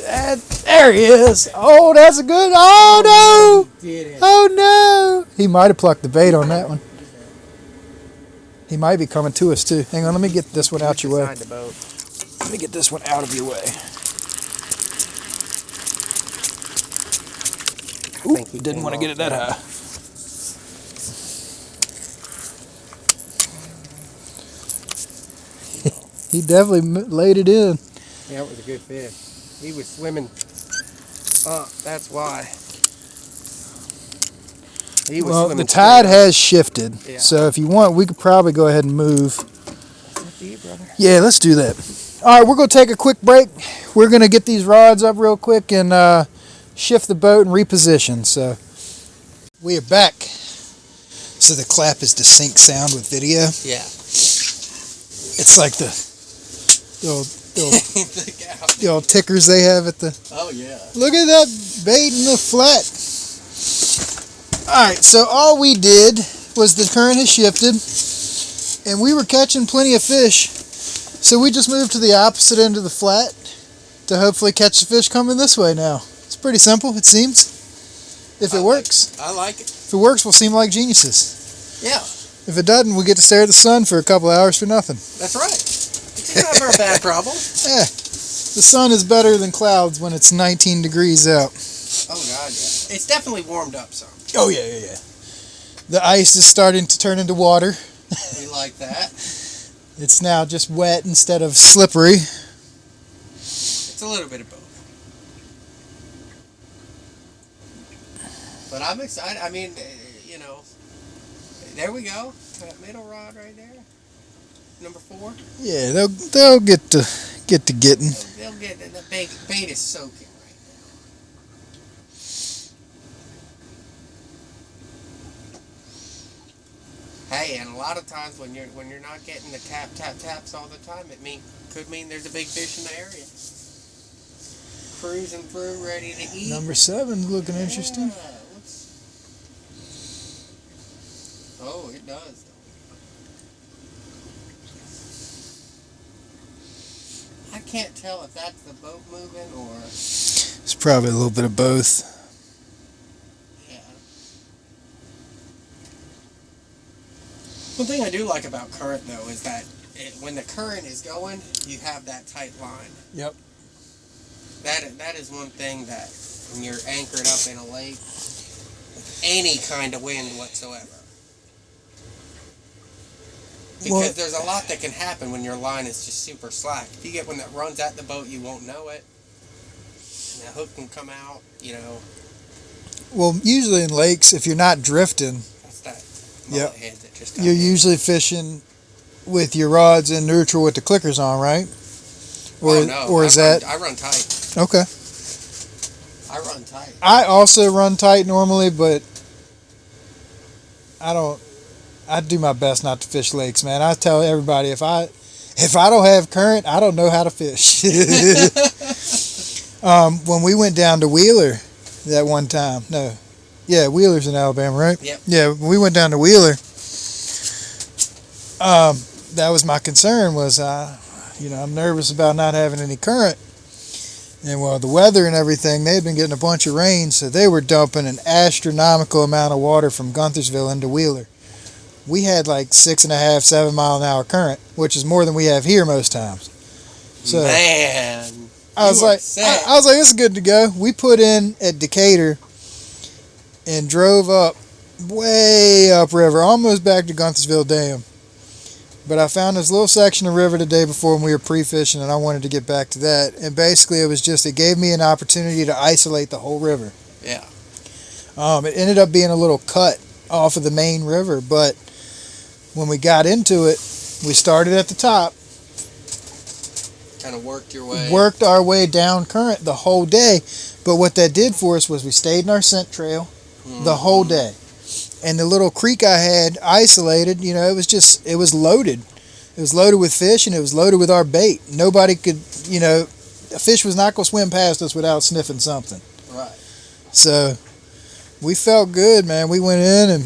There he is. Oh, that's a good. Oh, no. He did it. Oh, no. He might have plucked the bait on that one. He might be coming to us, too. Hang on, let me get this one out your way. Let me get this one out of your way. Ooh, didn't want to get it that high. He definitely laid it in. Yeah, it was a good fish. He was swimming up. That's why. Well, the tide has shifted. Yeah. So if you want, we could probably go ahead and move. That's up to you, brother. Yeah, let's do that. All right, we're going to take a quick break. We're going to get these rods up real quick and shift the boat and reposition. So we are back. So the clap is the sync sound with video. Yeah. It's like the old tickers they have at the... Oh, yeah. Look at that bait in the flat. All right, so all we did was the current has shifted, and we were catching plenty of fish. So we just moved to the opposite end of the flat to hopefully catch the fish coming this way now. It's pretty simple, it seems. If it works. I like it. If it works, we'll seem like geniuses. Yeah. If it doesn't, we get to stare at the sun for a couple hours for nothing. That's right. It's never a bad problem. Yeah. The sun is better than clouds when it's 19 degrees out. Oh God, yeah. It's definitely warmed up some. Oh yeah. The ice is starting to turn into water. We like that. It's now just wet instead of slippery. It's a little bit of both. But I'm excited. I mean, there we go. That middle rod right there. Number 4. Yeah, they'll get to getting. They'll get the bait is soaking right now. Hey, and a lot of times when you're not getting the taps all the time, could mean there's a big fish in the area. Cruising through, ready to eat. Number 7's looking interesting. Oh, it does. I can't tell if that's the boat moving or... It's probably a little bit of both. Yeah. One thing I do like about current, though, is that when the current is going, you have that tight line. Yep. That is one thing that when you're anchored up in a lake, any kind of wind whatsoever. Because there's a lot that can happen when your line is just super slack. If you get one that runs at the boat, you won't know it. And the hook can come out, Well, usually in lakes, if you're not drifting, that's that mullet head that just got you're hit. usually fishing with your rods in neutral with the clickers on, right? Or is that... I run tight. Okay. I run tight. I also run tight normally, but I do my best not to fish lakes, man. I tell everybody if I don't have current, I don't know how to fish. When we went down to Wheeler that one time, Wheeler's in Alabama, right? Yep. Yeah, when we went down to Wheeler, that was my concern was, I'm nervous about not having any current. And well, the weather and everything, they had been getting a bunch of rain, so they were dumping an astronomical amount of water from Guntersville into Wheeler. We had like 6.5, 7 mile an hour current, which is more than we have here most times. So man, I was like, this is good to go. We put in at Decatur and drove up way upriver, almost back to Guntersville Dam. But I found this little section of river the day before when we were pre-fishing, and I wanted to get back to that. And basically, it gave me an opportunity to isolate the whole river. Yeah. It ended up being a little cut off of the main river, but when we got into it, we started at the top. Kind of worked our way down current the whole day. But what that did for us was we stayed in our scent trail the whole day. And the little creek I had isolated, it was loaded. It was loaded with fish and it was loaded with our bait. Nobody could, a fish was not going to swim past us without sniffing something. Right. So we felt good, man. We went in and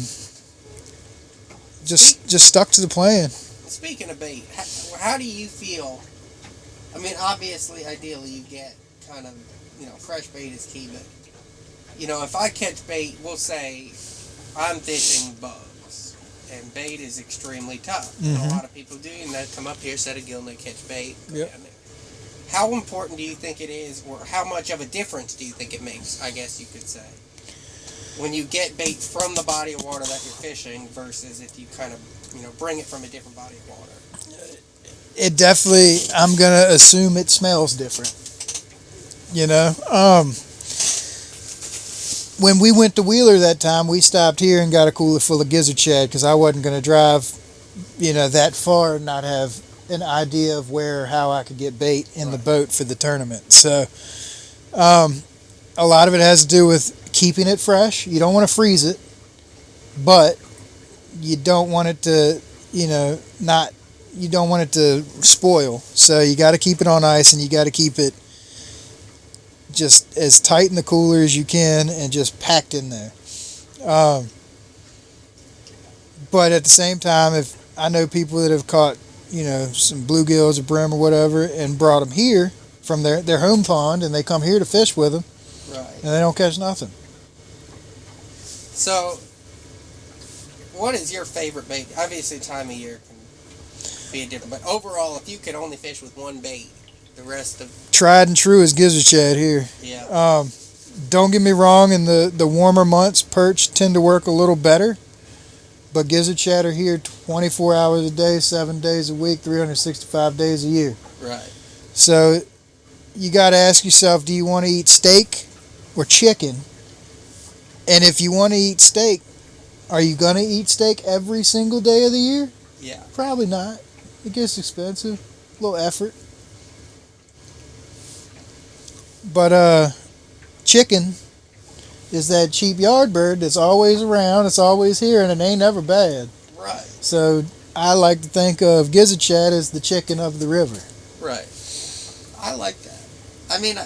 just stuck to the plan. Speaking of bait, how do you feel? I mean, obviously, ideally, you get kind of, fresh bait is key, but, if I catch bait, we'll say I'm fishing bugs, and bait is extremely tough. Mm-hmm. And a lot of people do, and they come up here, set a gill, and they catch bait. Yep. How important do you think it is, or how much of a difference do you think it makes, I guess you could say, when you get bait from the body of water that you're fishing versus if you kind of, bring it from a different body of water? It definitely, I'm going to assume it smells different. When we went to Wheeler that time, we stopped here and got a cooler full of gizzard shad because I wasn't going to drive, that far and not have an idea of where or how I could get bait in the boat for the tournament. So, a lot of it has to do with keeping it fresh. You don't want to freeze it, but you don't want it to, you don't want it to spoil. So you got to keep it on ice and you got to keep it just as tight in the cooler as you can and just packed in there. But at the same time, if I know people that have caught, some bluegills or brim or whatever and brought them here from their home pond and they come here to fish with them, right, and they don't catch nothing. So, what is your favorite bait? Obviously, time of year can be different, but overall, if you could only fish with one bait, the rest of tried and true is gizzard shad here. yeah. Don't get me wrong, in the warmer months, perch tend to work a little better. But gizzard shad are here 24 hours a day, 7 days a week, 365 days a year. Right. So you got to ask yourself, do you want to eat steak or chicken? And if you want to eat steak, are you going to eat steak every single day of the year? Yeah. Probably not. It gets expensive. A little effort. But chicken is that cheap yard bird that's always around, it's always here, and it ain't ever bad. Right. So I like to think of gizzard shad as the chicken of the river. Right. I like that. I mean,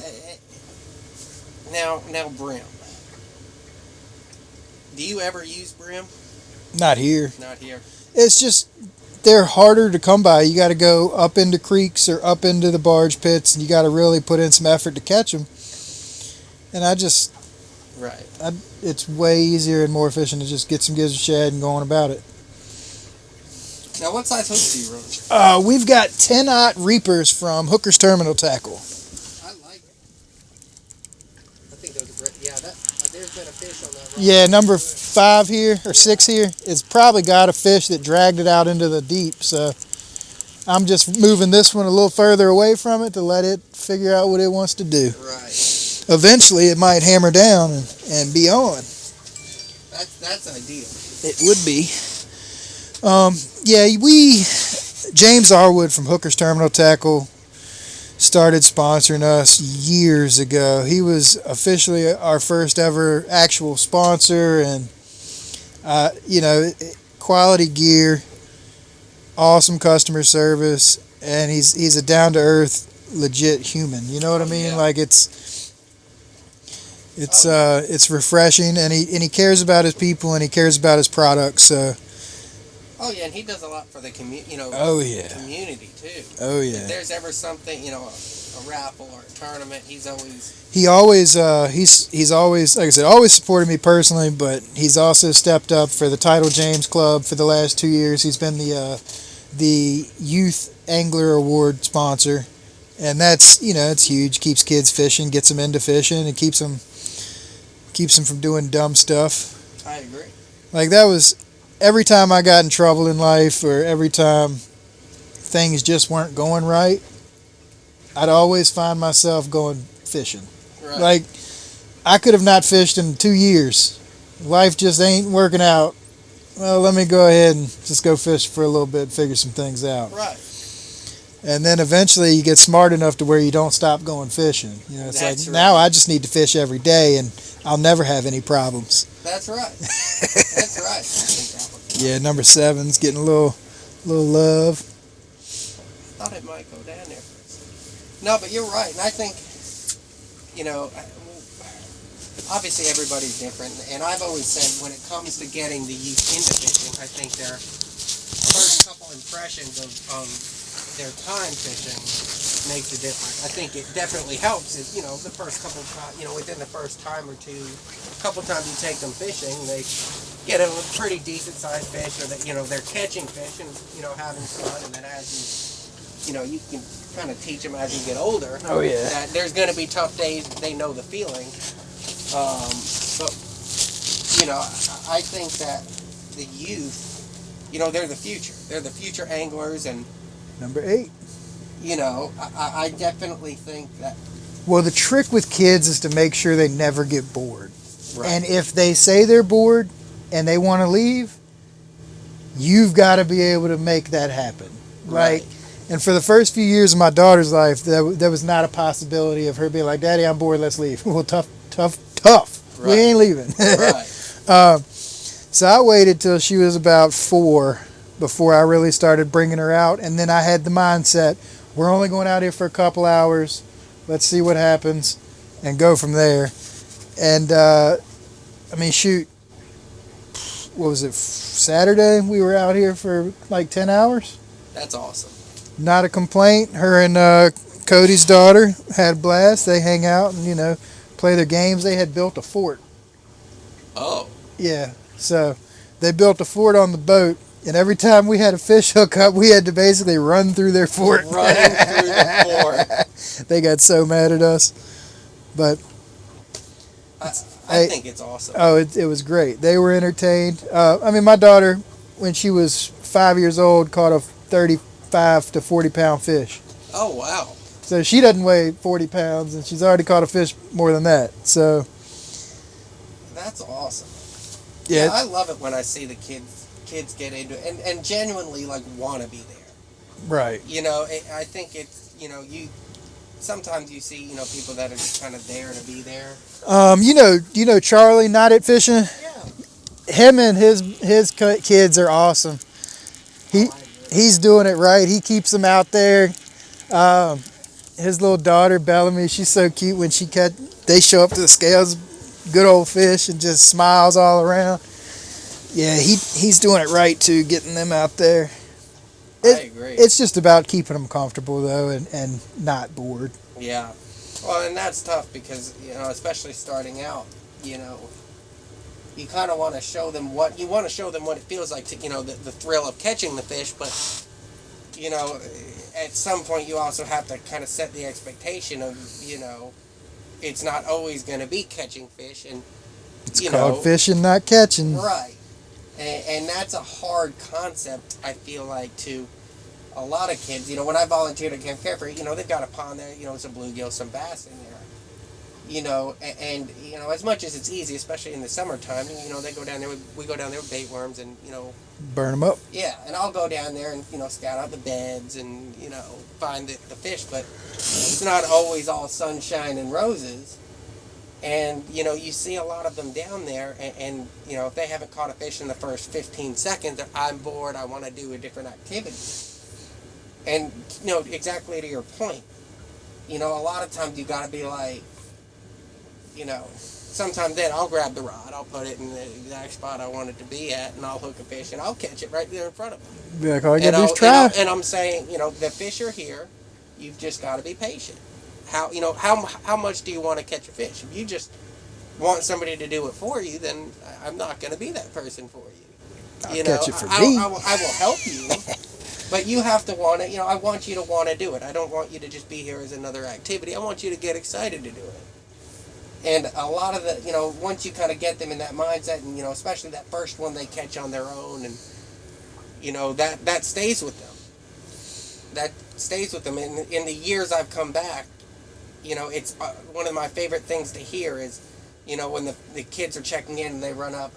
now brim. Do you ever use brim? Not here. Not here. It's just, they're harder to come by. You got to go up into creeks or up into the barge pits, and you got to really put in some effort to catch them. And Right. It's way easier and more efficient to just get some gizzard shad and go on about it. Now, what size hooks do you run? We've got 10-aught reapers from Hooker's Terminal Tackle. I like it. I think those are great. Yeah, there's been a fish on that rod. Yeah, number 5 here, or 6 here, it's probably got a fish that dragged it out into the deep. So I'm just moving this one a little further away from it to let it figure out what it wants to do. Right. Eventually, it might hammer down and be on. That's ideal. It would be. James Arwood from Hooker's Terminal Tackle started sponsoring us years ago. He was officially our first ever actual sponsor, and quality gear, awesome customer service, and he's a down to earth, legit human. You know what I mean? Yeah. Like it's refreshing, and he cares about his people, and he cares about his products. So. Oh yeah, and he does a lot for the community. Oh yeah. Community too. Oh yeah. If there's ever something, a raffle or a tournament, he's always. He's always, like I said, always supported me personally, but he's also stepped up for the Title James Club for the last 2 years. He's been the Youth Angler Award sponsor, and that's it's huge. Keeps kids fishing, gets them into fishing, and keeps them from doing dumb stuff. I agree. Like that was every time I got in trouble in life, or every time things just weren't going right, I'd always find myself going fishing. Right. Like, I could have not fished in 2 years. Life just ain't working out. Well, let me go ahead and just go fish for a little bit, figure some things out. Right. And then eventually you get smart enough to where you don't stop going fishing. It's That's like, right. now I just need to fish every day, and I'll never have any problems. That's right. That's right. I think that would be Yeah, number 7's getting a little love. thought it might go down there for a second. No, but you're right, and I think, obviously everybody's different, and I've always said when it comes to getting the youth into fishing, I think their first couple impressions of their time fishing makes a difference. I think it definitely helps if, the first couple times, within the first time or two, a couple times you take them fishing, they get a pretty decent sized fish, or that, they're catching fish and, having fun, and then as you can kind of teach them as you get older. Oh, yeah. That there's going to be tough days. They know the feeling. But I think that the youth, they're the future. They're the future anglers, and Number 8. I definitely think that. Well, the trick with kids is to make sure they never get bored. Right. And if they say they're bored and they want to leave, you've got to be able to make that happen. Right. And for the first few years of my daughter's life, there was not a possibility of her being like, Daddy, I'm bored, let's leave. Well, tough. Right. We ain't leaving. Right. So I waited till she was about 4 before I really started bringing her out. And then I had the mindset, we're only going out here for a couple hours. Let's see what happens and go from there. And, shoot, what was it, Saturday? We were out here for like 10 hours. That's awesome. Not a complaint. Her and Cody's daughter had a blast. They hang out and, play their games. They had built a fort. Oh. Yeah. So they built a fort on the boat, and every time we had a fish hook up, we had to basically run through their fort. Running through the fort. They got so mad at us. But I think it's awesome. oh, it was great. They were entertained. I mean, my daughter, when she was 5 years old, caught a 35 to 40 pound fish. Oh, wow. So she doesn't weigh 40 pounds, and she's already caught a fish more than that. So that's awesome. yeah, Yeah, I love it when I see the kids get into it and genuinely like want to be there. right. You know, I think it's, you know, sometimes you see, you know, people that are just kind of there to be there. You know Charlie, Not It Fishing. Yeah. Him and his kids are awesome. He's doing it right. He keeps them out there. His little daughter Bellamy, she's so cute when they show up to the scales, good old fish, and just smiles all around. Yeah, he's doing it right too, getting them out there. I agree. It's just about keeping them comfortable though, and not bored. Yeah. Well, and that's tough because, you know, especially starting out, you know, you kind of want to show them what it feels like to, you know, the thrill of catching the fish, but, you know, at some point you also have to kind of set the expectation of, you know, it's not always going to be catching fish, and it's called fishing, not catching. Right. And that's a hard concept, I feel like, to a lot of kids. You know, when I volunteered at Camp Carefree, you know, they've got a pond there, you know, some bluegill, some bass in there. You know, and you know, as much as it's easy, especially in the summertime, you know, they go down there, we go down there with bait worms and, you know, burn them up. Yeah, and I'll go down there and, you know, scout out the beds and, you know, find the fish, but it's not always all sunshine and roses. And, you know, you see a lot of them down there, and you know, if they haven't caught a fish in the first 15 seconds, I'm bored, I want to do a different activity. And, you know, exactly to your point, you know, a lot of times you got to be like, you know, sometimes then I'll grab the rod, I'll put it in the exact spot I want it to be at, and I'll hook a fish, and I'll catch it right there in front of me. Be like, all you gotta do is try. And I'm saying, you know, the fish are here, you've just got to be patient. How much do you want to catch a fish? If you just want somebody to do it for you, then I'm not going to be that person for you. I'll catch it for me. I will help you, but you have to want it. You know, I want you to want to do it. I don't want you to just be here as another activity. I want you to get excited to do it. And a lot of the, you know, once you kind of get them in that mindset, and, you know, especially that first one they catch on their own, and, you know, that stays with them. That stays with them. In the years I've come back, you know, it's one of my favorite things to hear is, you know, when the kids are checking in and they run up,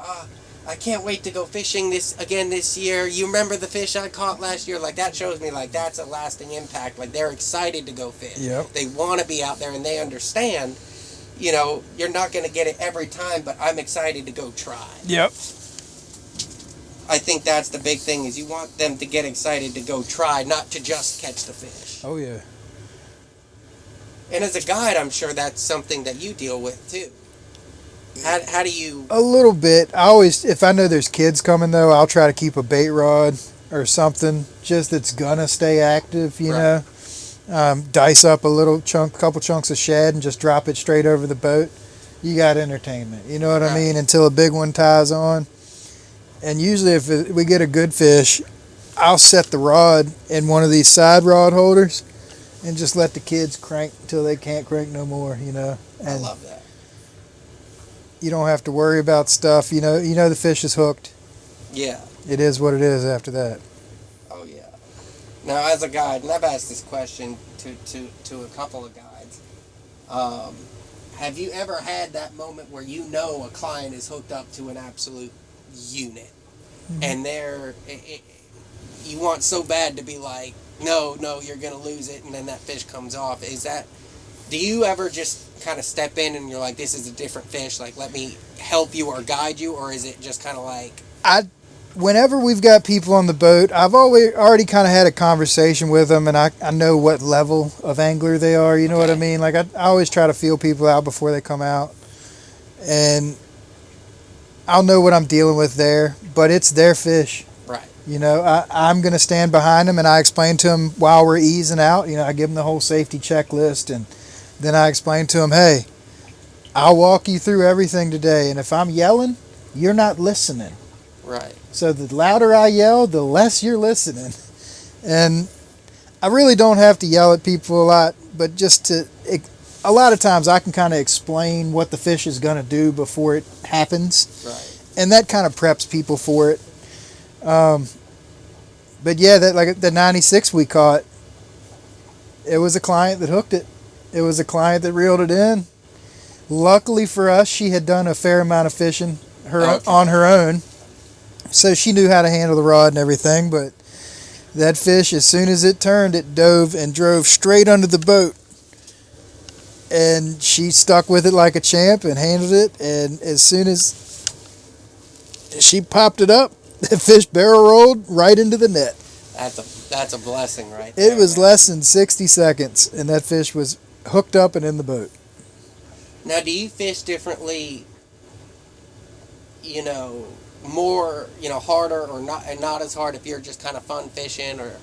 I can't wait to go fishing this year. You remember the fish I caught last year? Like, that shows me, like, that's a lasting impact. Like, they're excited to go fish. Yep. They want to be out there, and they understand, you know, you're not going to get it every time, but I'm excited to go try. Yep. I think that's the big thing, is you want them to get excited to go try, not to just catch the fish. Oh, yeah. And as a guide, I'm sure that's something that you deal with, too. How do you... A little bit. I always, if I know there's kids coming, though, I'll try to keep a bait rod or something just that's gonna stay active, you know. Dice up a couple chunks of shad and just drop it straight over the boat. You got entertainment, you know what I mean, until a big one ties on. And usually if we get a good fish, I'll set the rod in one of these side rod holders and just let the kids crank until they can't crank no more, you know. And I love that. You don't have to worry about stuff, you know the fish is hooked. Yeah. It is what it is after that. Oh, yeah. Now, as a guide, and I've asked this question to a couple of guides, have you ever had that moment where you know a client is hooked up to an absolute unit, and you want so bad to be like, no, you're going to lose it, and then that fish comes off? Do you ever just kind of step in and you're like, this is a different fish, like, let me help you or guide you, or is it just kind of like... Whenever we've got people on the boat, I've already kind of had a conversation with them, and I know what level of angler they are, you know what I mean? Like, I always try to feel people out before they come out, and I'll know what I'm dealing with there, but it's their fish. Right. You know, I'm going to stand behind them, and I explain to them while we're easing out, you know, I give them the whole safety checklist, and then I explain to them, hey, I'll walk you through everything today, and if I'm yelling, you're not listening. Right. So the louder I yell, the less you're listening. And I really don't have to yell at people a lot but a lot of times I can kind of explain what the fish is going to do before it happens. Right. And that kind of preps people for it. But yeah, that like the 96 we caught, it was a client that hooked it. It was a client that reeled it in. Luckily for us, she had done a fair amount of fishing on her own, so she knew how to handle the rod and everything. But that fish, as soon as it turned, it dove and drove straight under the boat. And she stuck with it like a champ and handled it. And as soon as she popped it up, the fish barrel rolled right into the net. That's a blessing, right there. It was less than 60 seconds, and that fish was hooked up and in the boat. Now, do you fish differently, more, harder or not, and not as hard if you're just kind of fun fishing or,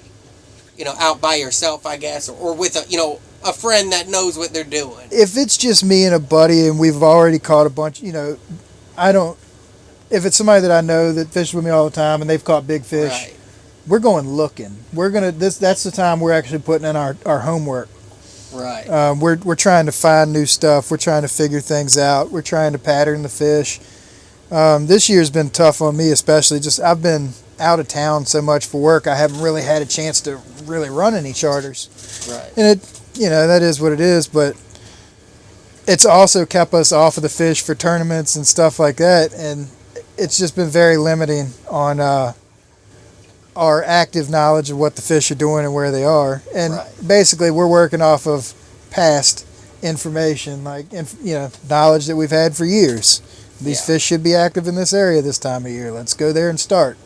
out by yourself, I guess, or with a friend that knows what they're doing? If it's just me and a buddy and we've already caught a bunch, if it's somebody that I know that fishes with me all the time and they've caught big fish, right. We're going looking. That's the time we're actually putting in our homework. Right. We're trying to find new stuff. We're trying to figure things out. We're trying to pattern the fish. This year's been tough on me, especially. I've been out of town so much for work. I haven't really had a chance to really run any charters. Right. And that is what it is. But it's also kept us off of the fish for tournaments and stuff like that. And it's just been very limiting on our active knowledge of what the fish are doing and where they are. And basically we're working off of past information, knowledge that we've had for years. These fish should be active in this area this time of year. Let's go there and start.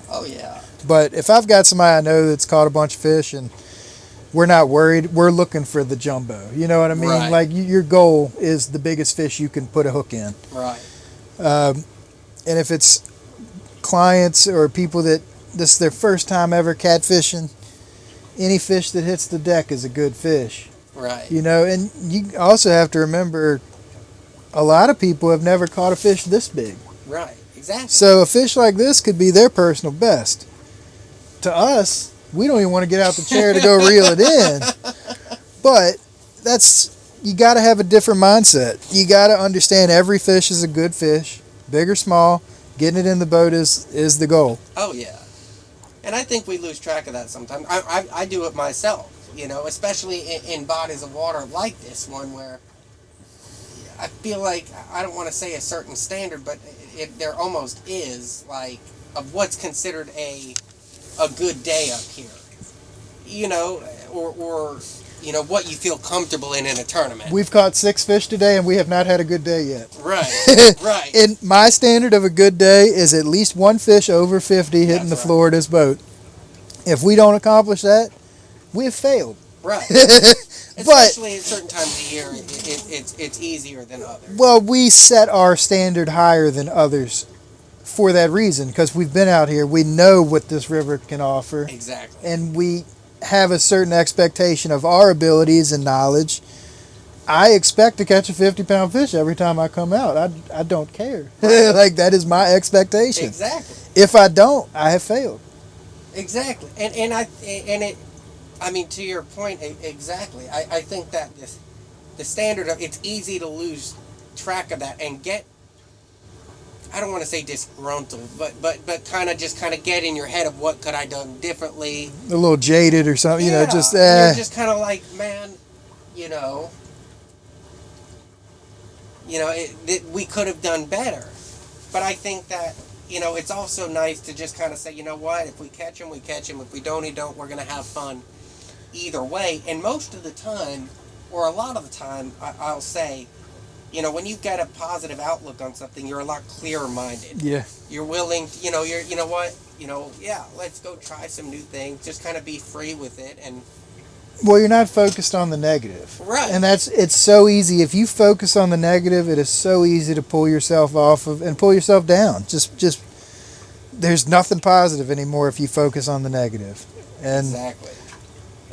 Oh, yeah. But if I've got somebody I know that's caught a bunch of fish and we're not worried, we're looking for the jumbo. You know what I mean? Right. Like your goal is the biggest fish you can put a hook in. Right. And if it's clients or people that this is their first time ever catfishing, any fish that hits the deck is a good fish. Right. And you also have to remember a lot of people have never caught a fish this big. Right, exactly. So a fish like this could be their personal best. To us, we don't even want to get out the chair to go reel it in. But you got to have a different mindset. You got to understand every fish is a good fish, big or small. Getting it in the boat is the goal. Oh, yeah. And I think we lose track of that sometimes. I do it myself, especially in bodies of water like this one where I feel like, I don't want to say a certain standard, but there almost is, of what's considered a good day up here. Or what you feel comfortable in a tournament. We've caught 6 fish today, and we have not had a good day yet. Right, right. And my standard of a good day is at least one fish over 50 hitting the floor of this boat. If we don't accomplish that, we have failed. Right. Especially at certain times of year, it's easier than others. Well, we set our standard higher than others for that reason, because we've been out here. We know what this river can offer. Exactly. And we have a certain expectation of our abilities and knowledge. I expect to catch a 50-pound fish every time I come out. I don't care. Right. That is my expectation. Exactly. If I don't, I have failed. Exactly. To your point, exactly. I think that the standard of it's easy to lose track of that and get, I don't want to say disgruntled, but kind of get in your head of what could I done differently. A little jaded or something, You're just kind of like, man, we could have done better. But I think that, it's also nice to just kind of say, you know what, if we catch him, we catch him. If we don't, he don't. We're going to have fun either way. And most of the time, or a lot of the time, I'll say, when you've got a positive outlook on something, you're a lot clearer minded. Yeah. You're willing, let's go try some new things. Just kind of be free with it. And well, you're not focused on the negative. Right. And it's so easy. If you focus on the negative, it is so easy to pull yourself off of and pull yourself down. Just there's nothing positive anymore if you focus on the negative. And exactly.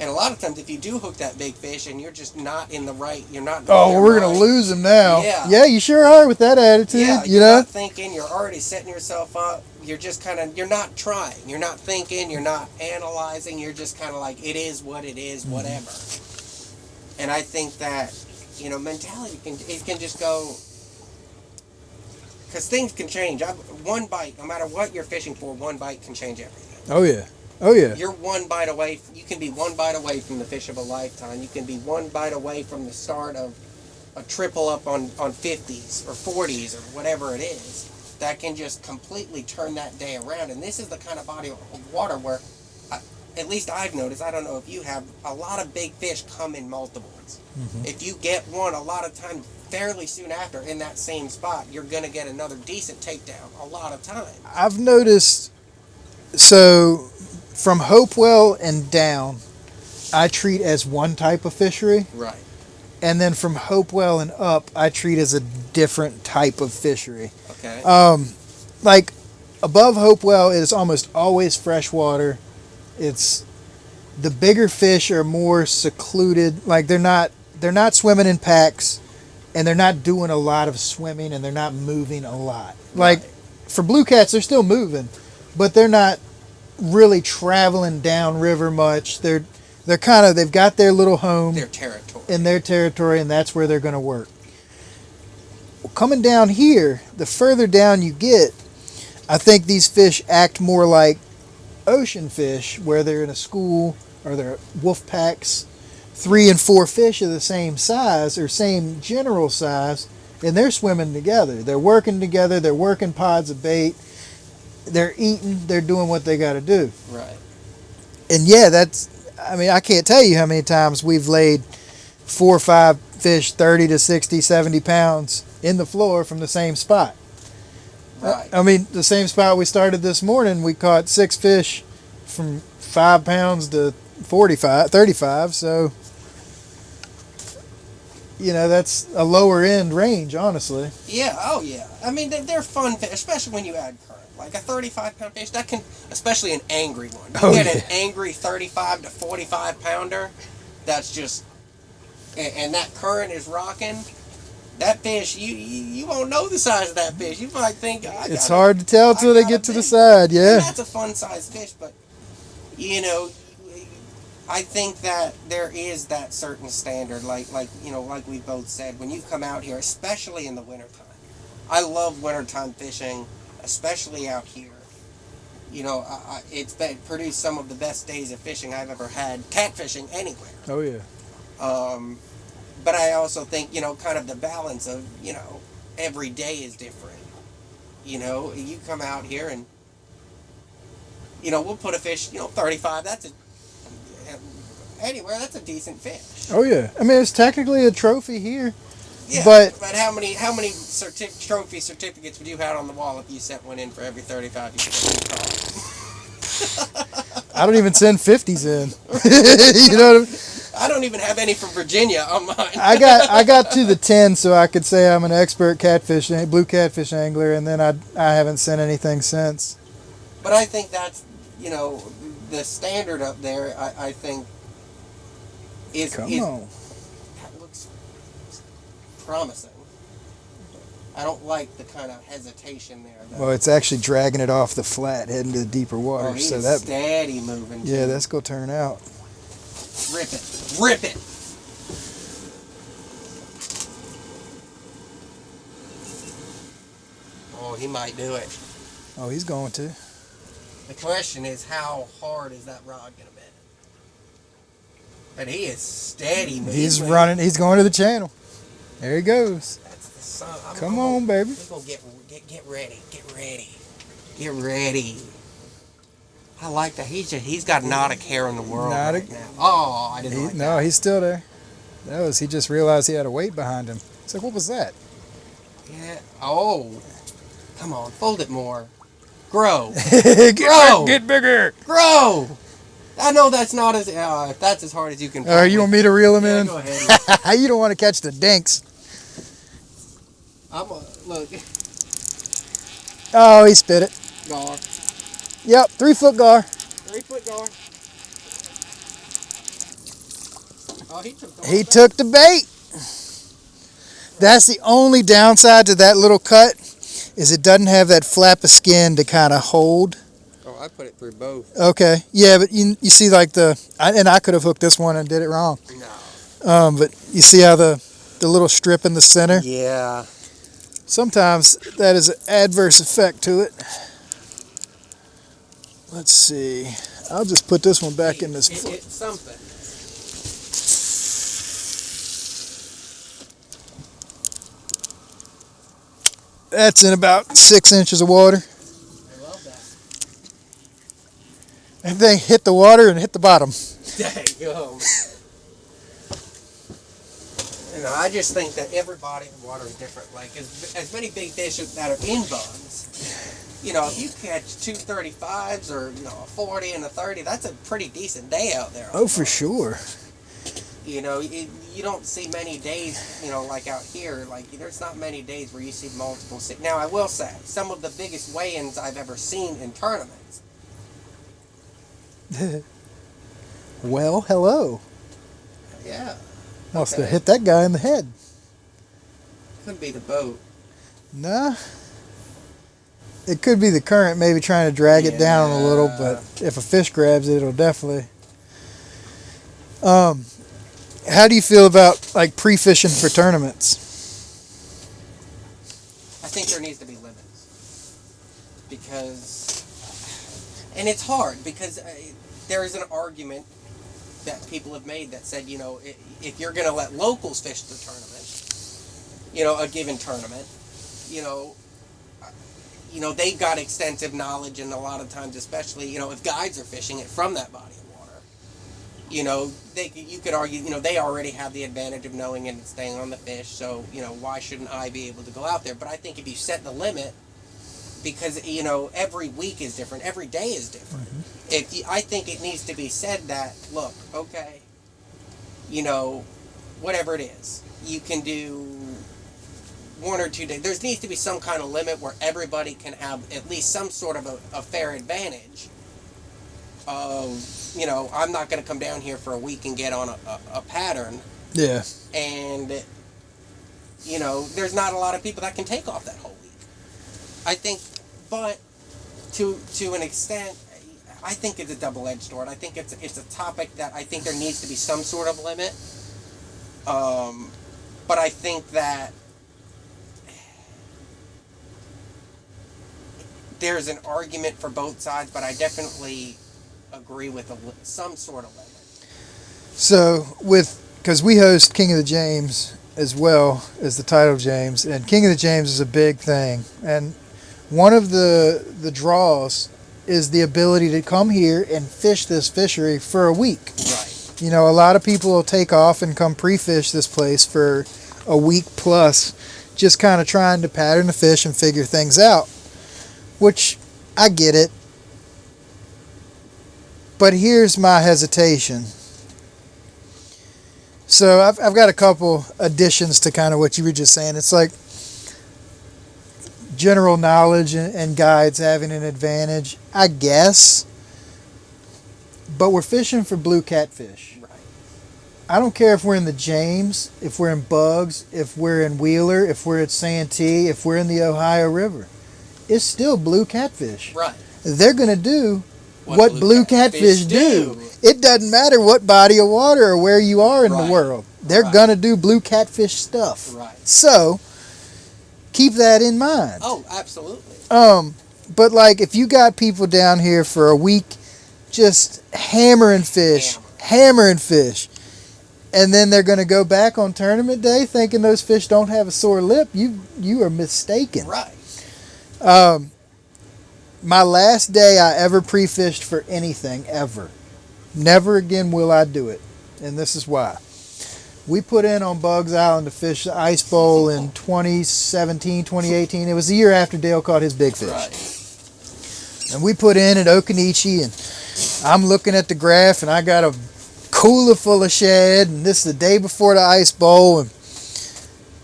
And a lot of times, if you do hook that big fish and you're just not in the right, you're not. Oh, we're going to lose him now. Yeah. Yeah, you sure are with that attitude. Yeah, you're not thinking, you're already setting yourself up. You're just you're not trying. You're not thinking, you're not analyzing. You're just kind of like, it is what it is, whatever. And I think that, mentality can just go, because things can change. One bite, no matter what you're fishing for, one bite can change everything. Oh yeah. Oh yeah. You're one bite away. You can be one bite away from the fish of a lifetime. You can be one bite away from the start of a triple up on 50s or 40s or whatever it is. That can just completely turn that day around. And this is the kind of body of water where, at least I've noticed, I don't know if you have, a lot of big fish come in multiples. Mm-hmm. If you get one, a lot of times, fairly soon after, in that same spot, you're going to get another decent takedown a lot of time. I've noticed, so from Hopewell and down, I treat as one type of fishery. Right. And then from Hopewell and up, I treat as a different type of fishery. Okay. Like above Hopewell, it is almost always freshwater. It's the bigger fish are more secluded. Like they're not swimming in packs, and they're not doing a lot of swimming, and they're not moving a lot. Like for blue cats, they're still moving, but they're not really traveling downriver much. They've got their little home, their territory, and that's where they're going to work. Well, coming down here, the further down you get, I think these fish act more like ocean fish, where they're in a school or they're wolf packs, 3 and 4 fish of the same size or same general size, and they're swimming together. They're working together. They're working pods of bait. They're eating. They're doing what they got to do. Right. And yeah, I can't tell you how many times we've laid 4 or 5 fish 30 to 60, 70 pounds in the floor from the same spot. Right. The same spot we started this morning, we caught 6 fish from 5 pounds to 35. So, that's a lower end range, honestly. Yeah. Oh, yeah. They're fun fish, especially when you add current. Like a 35-pound fish, that can, especially an angry one. You get an angry 35 to 45 pounder, that's just, and that current is rocking. That fish, you won't know the size of that fish. You might think it's hard to tell till they get to the side. Yeah, and that's a fun sized fish, but I think that there is that certain standard, like we both said, when you come out here, especially in the wintertime. I love wintertime fishing, especially out here. It's produced some of the best days of fishing I've ever had, catfishing anywhere. Oh yeah. But I also think, kind of the balance of, every day is different. You come out here and, we'll put a fish, 35, anywhere, that's a decent fish. Oh yeah. It's technically a trophy here. Yeah, but how many trophy certificates would you have on the wall if you sent one in for every 35 you put? I don't even send 50s in. You know what I mean? I don't even have any from Virginia on mine. I got to the 10, so I could say I'm an expert blue catfish angler, and then I haven't sent anything since. But I think that's the standard up there. I think is on. That looks promising. I don't like the kind of hesitation there, though. Well, it's actually dragging it off the flat, heading to the deeper water. Oh, he's steady moving. Yeah, that's gonna turn out. Rip it. Oh, he might do it. Oh, he's going to. The question is, how hard is that rod gonna be? But he is steady moving. He's running. He's going to the channel. There he goes. That's the sun. Come on, baby. We're gonna get ready. I like that. He's got not a care in the world right now. Oh, I didn't like that. No, he's still there. He just realized he had a weight behind him. It's like, what was that? Yeah. Oh, come on, fold it more. Grow. Get bigger. Grow. I know that's not as that's as hard as you can. You want me to reel him in? Go ahead. You don't want to catch the dinks. Look. Oh, he spit it. Gar. Yep, 3-foot gar. 3-foot gar. Oh, he took the bait. That's the only downside to that little cut, is it doesn't have that flap of skin to kind of hold. Oh, I put it through both. Okay, yeah, but you see, like I could have hooked this one and did it wrong. No. But you see how the little strip in the center? Yeah. Sometimes that is an adverse effect to it. Let's see. I'll just put this one back in this. It's something. That's in about 6 inches of water. I love that. And they hit the water and hit the bottom. Dang, yo. I just think that every body of water is different. Like, as many big fish that are in bugs, if you catch 235s or, a 40 and a 30, that's a pretty decent day out there. Oh, for sure. You don't see many days, like out here, like, there's not many days where you see multiple. Now, I will say, some of the biggest weigh-ins I've ever seen in tournaments. Well, hello. Yeah. Must have hit that guy in the head. Could be the boat. Nah. It could be the current maybe trying to drag it down a little, but if a fish grabs it, it'll definitely. How do you feel about like pre-fishing for tournaments? I think there needs to be limits. Because, and it's hard because there is an argument that people have made that said, if you're going to let locals fish the tournament, a given tournament, they've got extensive knowledge, and a lot of times, especially, if guides are fishing it from that body of water, you could argue, they already have the advantage of knowing it and staying on the fish, so, why shouldn't I be able to go out there? But I think if you set the limit, because, every week is different, every day is different. Mm-hmm. I think it needs to be said that, look, okay, whatever it is, you can do 1 or 2 days. There needs to be some kind of limit where everybody can have at least some sort of a fair advantage of, I'm not going to come down here for a week and get on a pattern. Yeah. And, there's not a lot of people that can take off that whole week. I think, but to an extent, I think it's a double-edged sword. I think it's a topic that I think there needs to be some sort of limit. But I think that there's an argument for both sides, but I definitely agree with some sort of limit. So, because we host King of the James as well as the Title James, and King of the James is a big thing, and one of the draws is the ability to come here and fish this fishery for a week. Right. A lot of people will take off and come pre-fish this place for a week plus, just kind of trying to pattern the fish and figure things out, which I get it. But here's my hesitation. So I've got a couple additions to kind of what you were just saying. It's like general knowledge and guides having an advantage, I guess. But we're fishing for blue catfish. Right. I don't care if we're in the James, if we're in Bugs, if we're in Wheeler, if we're at Santee, if we're in the Ohio River. It's still blue catfish. Right. They're going to do what blue catfish do. It doesn't matter what body of water or where you are in the world. They're going to do blue catfish stuff. Right. So, keep that in mind. Oh, absolutely. But like if you got people down here for a week just hammering fish, and then they're going to go back on tournament day thinking those fish don't have a sore lip, you are mistaken. Right. My last day I ever pre-fished for anything, ever. Never again will I do it. And this is why. We put in on Bugs Island to fish the Ice Bowl in 2017, 2018. It was the year after Dale caught his big fish. Right. And we put in at Okanichi, and I'm looking at the graph, and I got a cooler full of shad, and this is the day before the Ice Bowl, and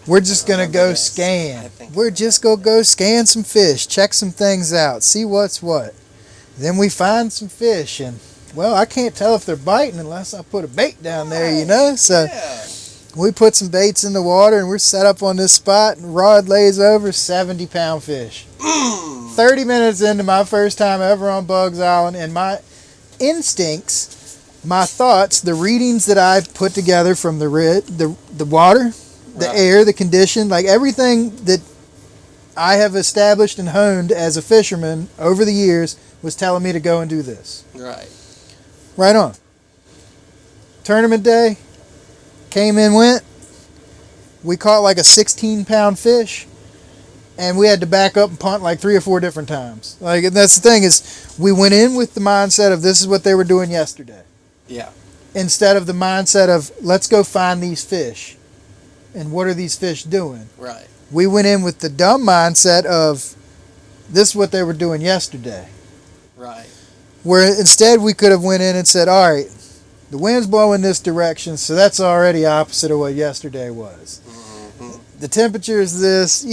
we're just going to go scan. We're just going to go scan some fish, check some things out, see what's what. Then we find some fish, and, well, I can't tell if they're biting unless I put a bait down there, So we put some baits in the water, and we're set up on this spot, and rod lays over 70-pound fish. 30 minutes into my first time ever on Bugs Island, and my instincts my thoughts, the readings that I've put together from the water, the Right. air, the condition, like everything that I have established and honed as a fisherman over the years was telling me to go and do this. Right. Right on. Tournament day, came in, went. We caught like a 16-pound fish, and we had to back up and punt like 3 or 4 different times. Like, and that's the thing is, we went in with the mindset of this is what they were doing yesterday, Yeah. instead of the mindset of let's go find these fish, and what are these fish doing? Right. We went in with the dumb mindset of this is what they were doing yesterday. Right. Where instead we could have went in and said, all right, the wind's blowing this direction, so that's already opposite of what yesterday was. Mm-hmm. The temperature is this,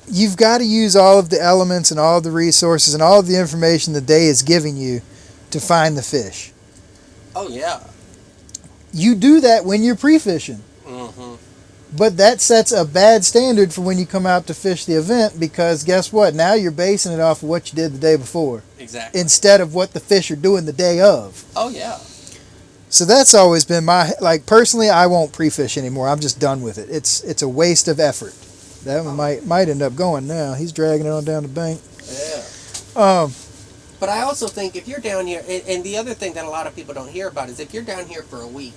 you've got to use all of the elements and all of the resources and all of the information the day is giving you to find the fish. Oh, yeah. You do that when you're pre-fishing. Mm-hmm. But that sets a bad standard for when you come out to fish the event, because guess what? Now you're basing it off of what you did the day before. Exactly. Instead of what the fish are doing the day of. Oh, yeah. So that's always been personally, I won't pre-fish anymore. I'm just done with it. It's a waste of effort. That one might end up going now. He's dragging it on down the bank. Yeah. But I also think if you're down here, and the other thing that a lot of people don't hear about is if you're down here for a week,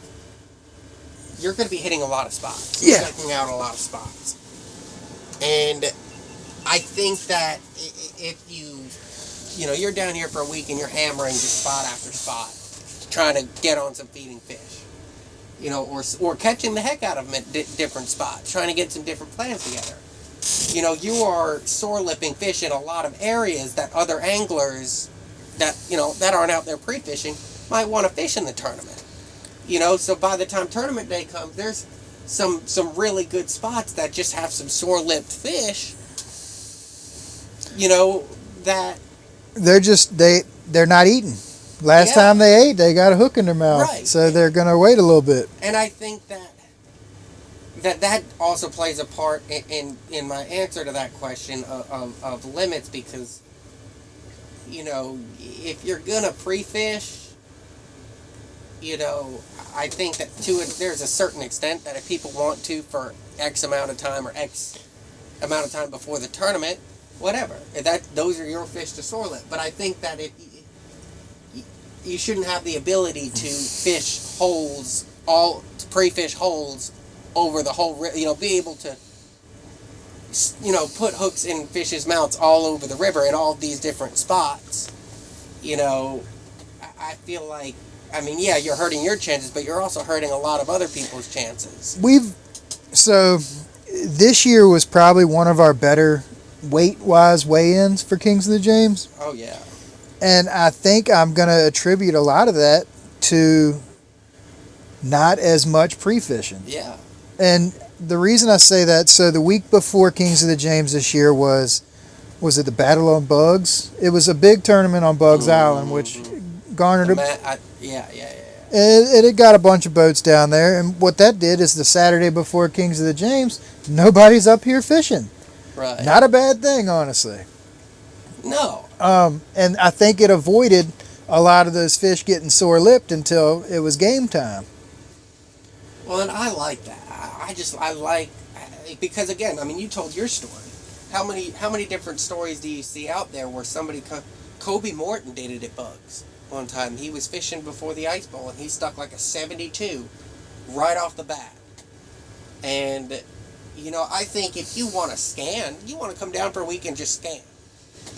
you're going to be hitting a lot of spots. Yeah. Checking out a lot of spots. And I think that if you're down here for a week and you're hammering just spot after spot, trying to get on some feeding fish, or catching the heck out of them at different spots, trying to get some different plans together. You are sore-lipping fish in a lot of areas that other anglers that aren't out there pre-fishing might want to fish in the tournament. So by the time tournament day comes, there's some really good spots that just have some sore-lipped fish, that they're not eating. Last time they ate, they got a hook in their mouth. Right. So they're going to wait a little bit. And I think that also plays a part in my answer to that question of limits, because, if you're going to pre-fish, I think that there's a certain extent that if people want to for X amount of time or X amount of time before the tournament, whatever. Those are your fish to sore lip. But I think that you shouldn't have the ability to fish holes, to pre-fish holes over the whole, be able to, put hooks in fish's mouths all over the river in all these different spots. I feel like, you're hurting your chances, but you're also hurting a lot of other people's chances. So this year was probably one of our better weight-wise weigh-ins for Kings of the James. Oh, yeah. And I think I'm going to attribute a lot of that to not as much pre-fishing. Yeah. And the reason I say that, so the week before Kings of the James this year was it the Battle on Bugs? It was a big tournament on Bugs Island, which garnered yeah. And it got a bunch of boats down there. And what that did is the Saturday before Kings of the James, nobody's up here fishing. Right. Not a bad thing, honestly. No. And I think it avoided a lot of those fish getting sore-lipped until it was game time. Well, and I like that. I like, because again, you told your story. How many different stories do you see out there where somebody, Kobe Morton did it at Bugs one time. He was fishing before the ice bowl and he stuck like a 72 right off the bat. And, I think if you want to scan, you want to come down for a week and just scan.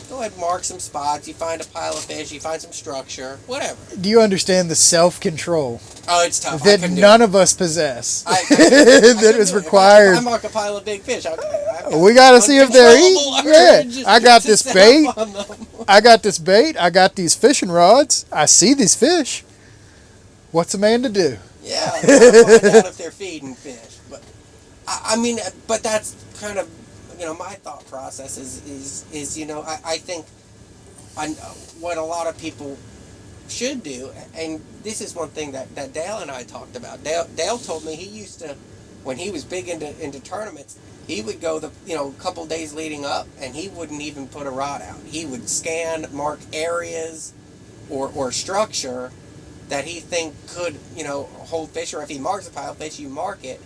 Go ahead and mark some spots. You find a pile of fish. You find some structure. Whatever. Do you understand the self-control? Oh, it's tough. That none of us possess. That is required. If I mark a pile of big fish. We got to see if they're eating. Yeah. I got this bait. I got this bait. I got these fishing rods. I see these fish. What's a man to do? Yeah. Find out if they're feeding fish. But, but that's kind of, my thought process is I think what a lot of people should do, and this is one thing that Dale and I talked about. Dale told me he used to, when he was big into tournaments, he would go a couple days leading up, and he wouldn't even put a rod out. He would scan, mark areas or structure that he think could, hold fish, or if he marks a pile of fish, you mark it,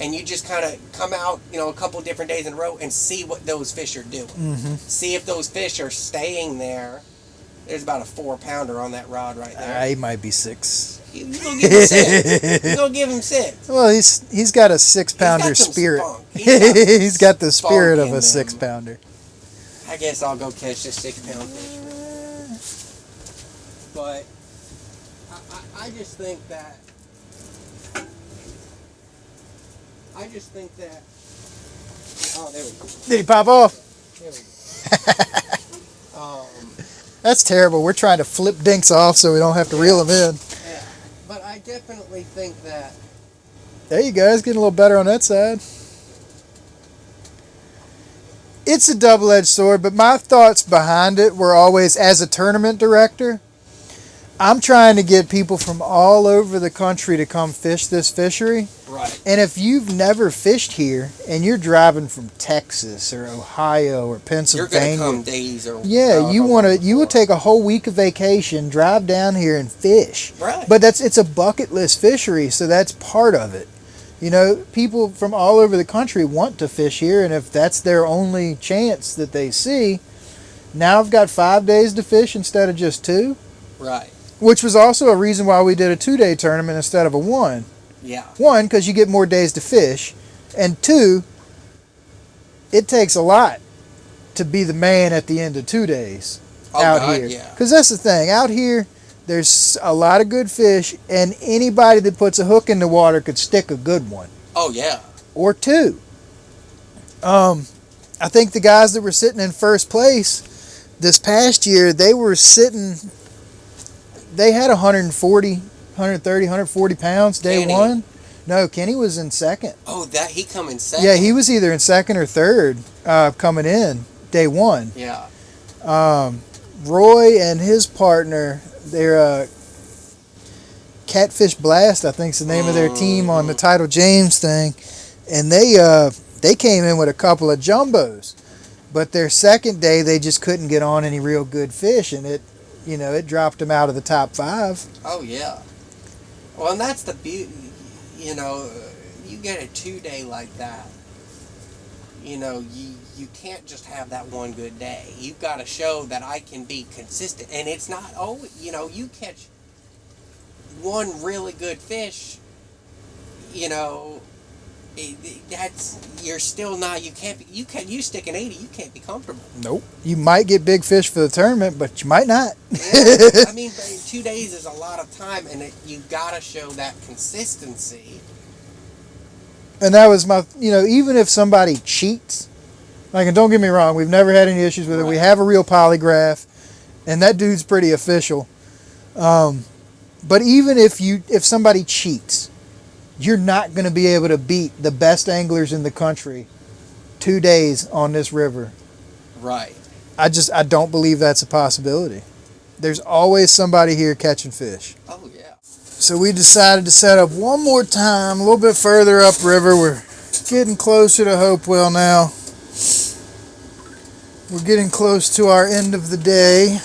and you just kind of come out, a couple different days in a row and see what those fish are doing. Mm-hmm. See if those fish are staying there. There's about a 4-pounder on that rod right there. He might be 6. You gonna give him 6. You gonna give him 6. Well, he's got a 6-pounder spirit. He's got the spirit of a 6-pounder. I guess I'll go catch this 6-pound fish. But I just think that. Oh, there we go. Did he pop off? There we go. That's terrible. We're trying to flip dinks off so we don't have to reel them in. Yeah, but I definitely think that. There you go. It's getting a little better on that side. It's a double-edged sword, but my thoughts behind it were always, as a tournament director, I'm trying to get people from all over the country to come fish this fishery. Right. And if you've never fished here and you're driving from Texas or Ohio or Pennsylvania, you're gonna come days or you would take a whole week of vacation, drive down here and fish. Right. But it's a bucket list fishery, so that's part of it. People from all over the country want to fish here, and if that's their only chance that they see, now I've got 5 days to fish instead of just 2. Right. Which was also a reason why we did a 2-day tournament instead of a 1. Yeah. 1, because you get more days to fish, and 2, it takes a lot to be the man at the end of 2 days out here. Yeah. Because that's the thing. Out here, there's a lot of good fish, and anybody that puts a hook in the water could stick a good one. Oh, yeah. Or 2. I think the guys that were sitting in first place this past year, they had 130, 140 pounds day Kenny. 1. No, Kenny was in second. Oh, he come in second? Yeah, he was either in second or third coming in day 1. Yeah. Roy and his partner, they're Catfish Blast, I think is the name of their team on the Title James thing. And they came in with a couple of jumbos. But their second day, they just couldn't get on any real good fish, and it dropped them out of the top 5. Oh, yeah. Well, and that's the beauty, you get a 2-day like that, you can't just have that one good day. You've got to show that I can be consistent, and it's not always, you catch one really good fish, you're still not, you stick an 80, you can't be comfortable. Nope. You might get big fish for the tournament, but you might not. Yeah, I mean, 2 days is a lot of time, and you gotta show that consistency. And that was my, even if somebody cheats, and don't get me wrong, we've never had any issues with it. We have a real polygraph, and that dude's pretty official. But even if somebody cheats, you're not going to be able to beat the best anglers in the country 2 days on this river. Right. I don't believe that's a possibility. There's always somebody here catching fish. Oh, yeah. So we decided to set up one more time, a little bit further upriver. We're getting closer to Hopewell now. We're getting close to our end of the day.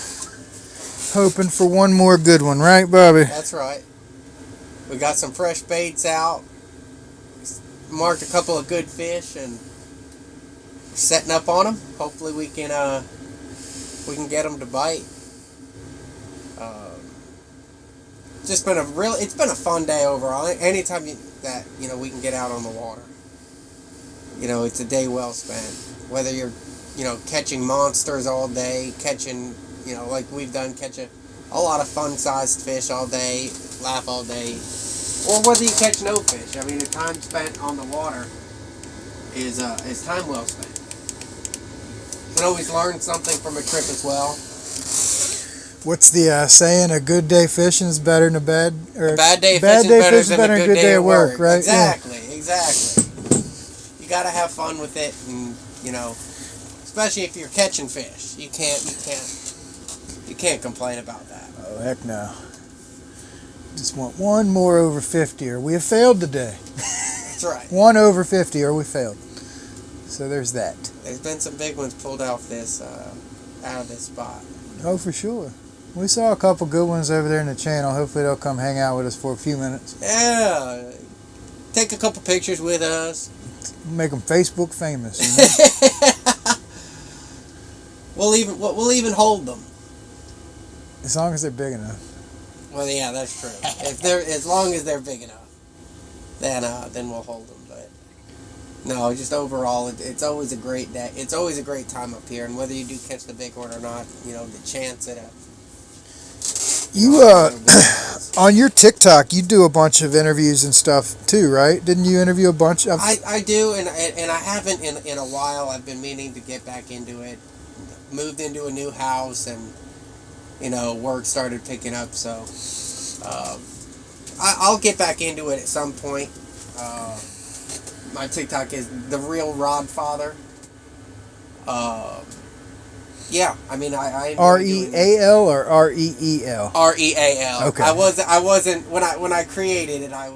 Hoping for one more good one, right, Bobby? That's right. We got some fresh baits out. Marked a couple of good fish and setting up on them. Hopefully we can get them to bite. It's been a fun day overall. Anytime that we can get out on the water, it's a day well spent. Whether you're catching monsters all day, catching like we've done, catch a lot of fun-sized fish all day, laugh all day, or whether you catch no fish. I mean, the time spent on the water is time well spent. You can always learn something from a trip as well. What's the saying? A good day fishing is better than a bad... A bad day fishing is better than a good day at work, right? Exactly. You got to have fun with it, and especially if you're catching fish, you can't complain about that. Oh, heck no. Just want one more over 50 or we have failed today. That's right. One over 50 or we failed. So there's that. There's been some big ones pulled out of this spot. Oh, for sure. We saw a couple good ones over there in the channel. Hopefully they'll come hang out with us for a few minutes. Yeah. Take a couple pictures with us. Make them Facebook famous. You know? We'll even hold them. As long as they're big enough. Well, yeah, that's true. As long as they're big enough, then we'll hold them. But no, just overall, it's always a great day. It's always a great time up here, and whether you do catch the big one or not, the chance at a You on your TikTok, you do a bunch of interviews and stuff too, right? Didn't you interview a bunch of? I do, and I haven't in a while. I've been meaning to get back into it. Moved into a new house, and work started picking up. So I'll get back into it at some point. My TikTok is the real Rod Father. Yeah, I mean, I REAL or REEL? REAL. Okay. I wasn't when I created it. I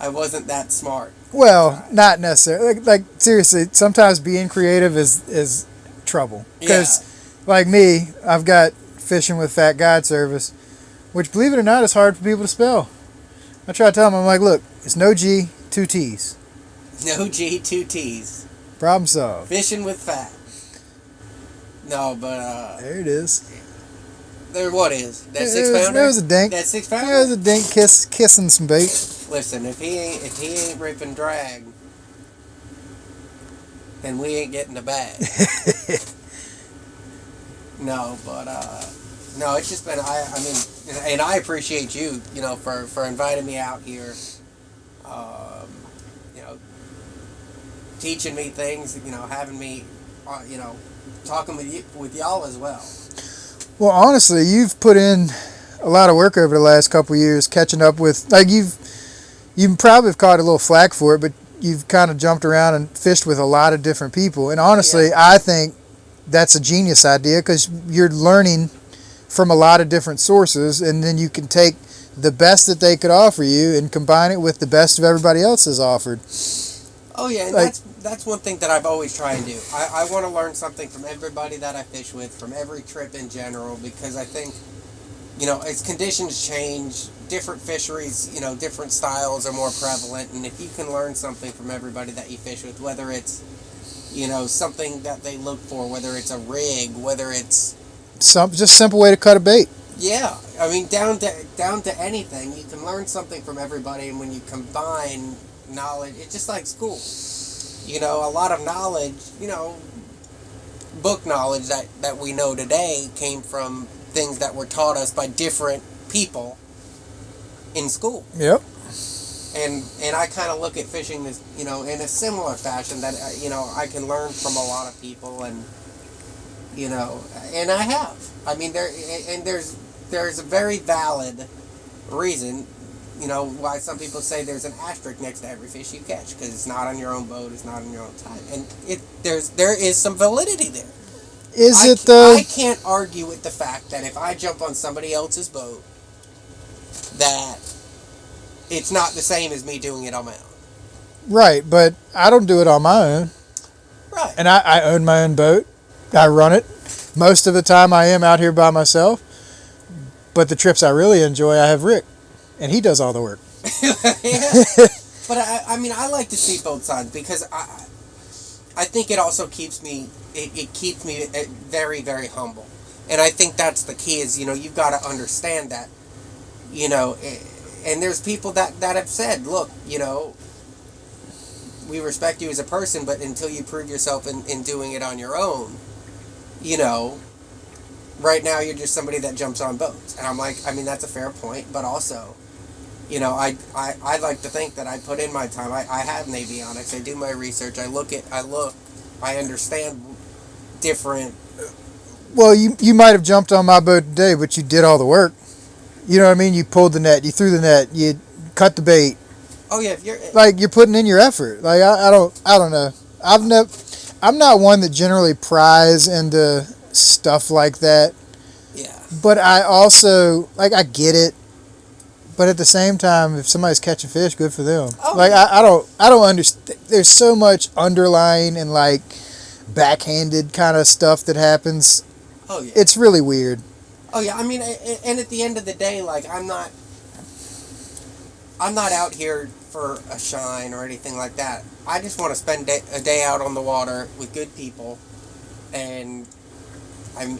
wasn't that smart. Well, not necessarily. Like seriously, sometimes being creative is trouble. Because, like me, I've got Fishing with Fat God service, which, believe it or not, is hard for people to spell. I try to tell them, I'm like, look, it's no G, 2 T's. No G, 2 T's. Problem solved. Fishing with Fat. No, but there it is. There, what is that 6-pounder? There was a dink. That 6-pounder. There was a dink kissing some bait. Listen, if he ain't ripping drag, then we ain't getting the bag. No, but no, it's just been I mean, and I appreciate you, for inviting me out here. Teaching me things, having me, talking with y'all as well. Well, honestly, you've put in a lot of work over the last couple of years, catching up with you probably have caught a little flack for it, but you've kind of jumped around and fished with a lot of different people. And honestly, I think that's a genius idea because you're learning from a lot of different sources, and then you can take the best that they could offer you and combine it with the best of everybody else has offered. Oh yeah, and that's one thing that I've always tried to do. I want to learn something from everybody that I fish with, from every trip in general, because I think, as conditions change, different fisheries, different styles are more prevalent, and if you can learn something from everybody that you fish with, whether it's, something that they look for, whether it's a rig, whether it's just simple way to cut a bait. Yeah, I mean down to anything, you can learn something from everybody, and when you combine knowledge, it's just like school. A lot of knowledge, book knowledge that we know today came from things that were taught us by different people in school. Yep. And I kind of look at fishing as, in a similar fashion that, I can learn from a lot of people, and, and I have. I mean, there's a very valid reason, why some people say there's an asterisk next to every fish you catch, because it's not on your own boat, it's not on your own time. And there is some validity there. Is it though? I can't argue with the fact that if I jump on somebody else's boat, that it's not the same as me doing it on my own. Right, but I don't do it on my own. Right. And I own my own boat. I run it. Most of the time I am out here by myself. But the trips I really enjoy, I have Rick. And he does all the work. But I mean, I like to see both sides, because I think it also keeps me, it keeps me very, very humble. And I think that's the key is, you've got to understand that, and there's people that have said, look, we respect you as a person, but until you prove yourself in doing it on your own, right now you're just somebody that jumps on boats. And I'm like, I mean, that's a fair point, but also, I like to think that I put in my time. I have Navionics. I do my research. I understand different. Well, you might have jumped on my boat today, but you did all the work. You know what I mean? You pulled the net, you threw the net, you cut the bait. Oh yeah, you're putting in your effort. Like I don't know. I'm not one that generally pries into stuff like that. Yeah. But I also I get it. But at the same time, if somebody's catching fish, good for them. Oh, I don't understand. There's so much underlying and backhanded kind of stuff that happens Oh yeah. It's really weird. Oh yeah. I mean, and at the end of the day, like I'm not out here for a shine or anything like that. I just want to spend a day out on the water with good people, and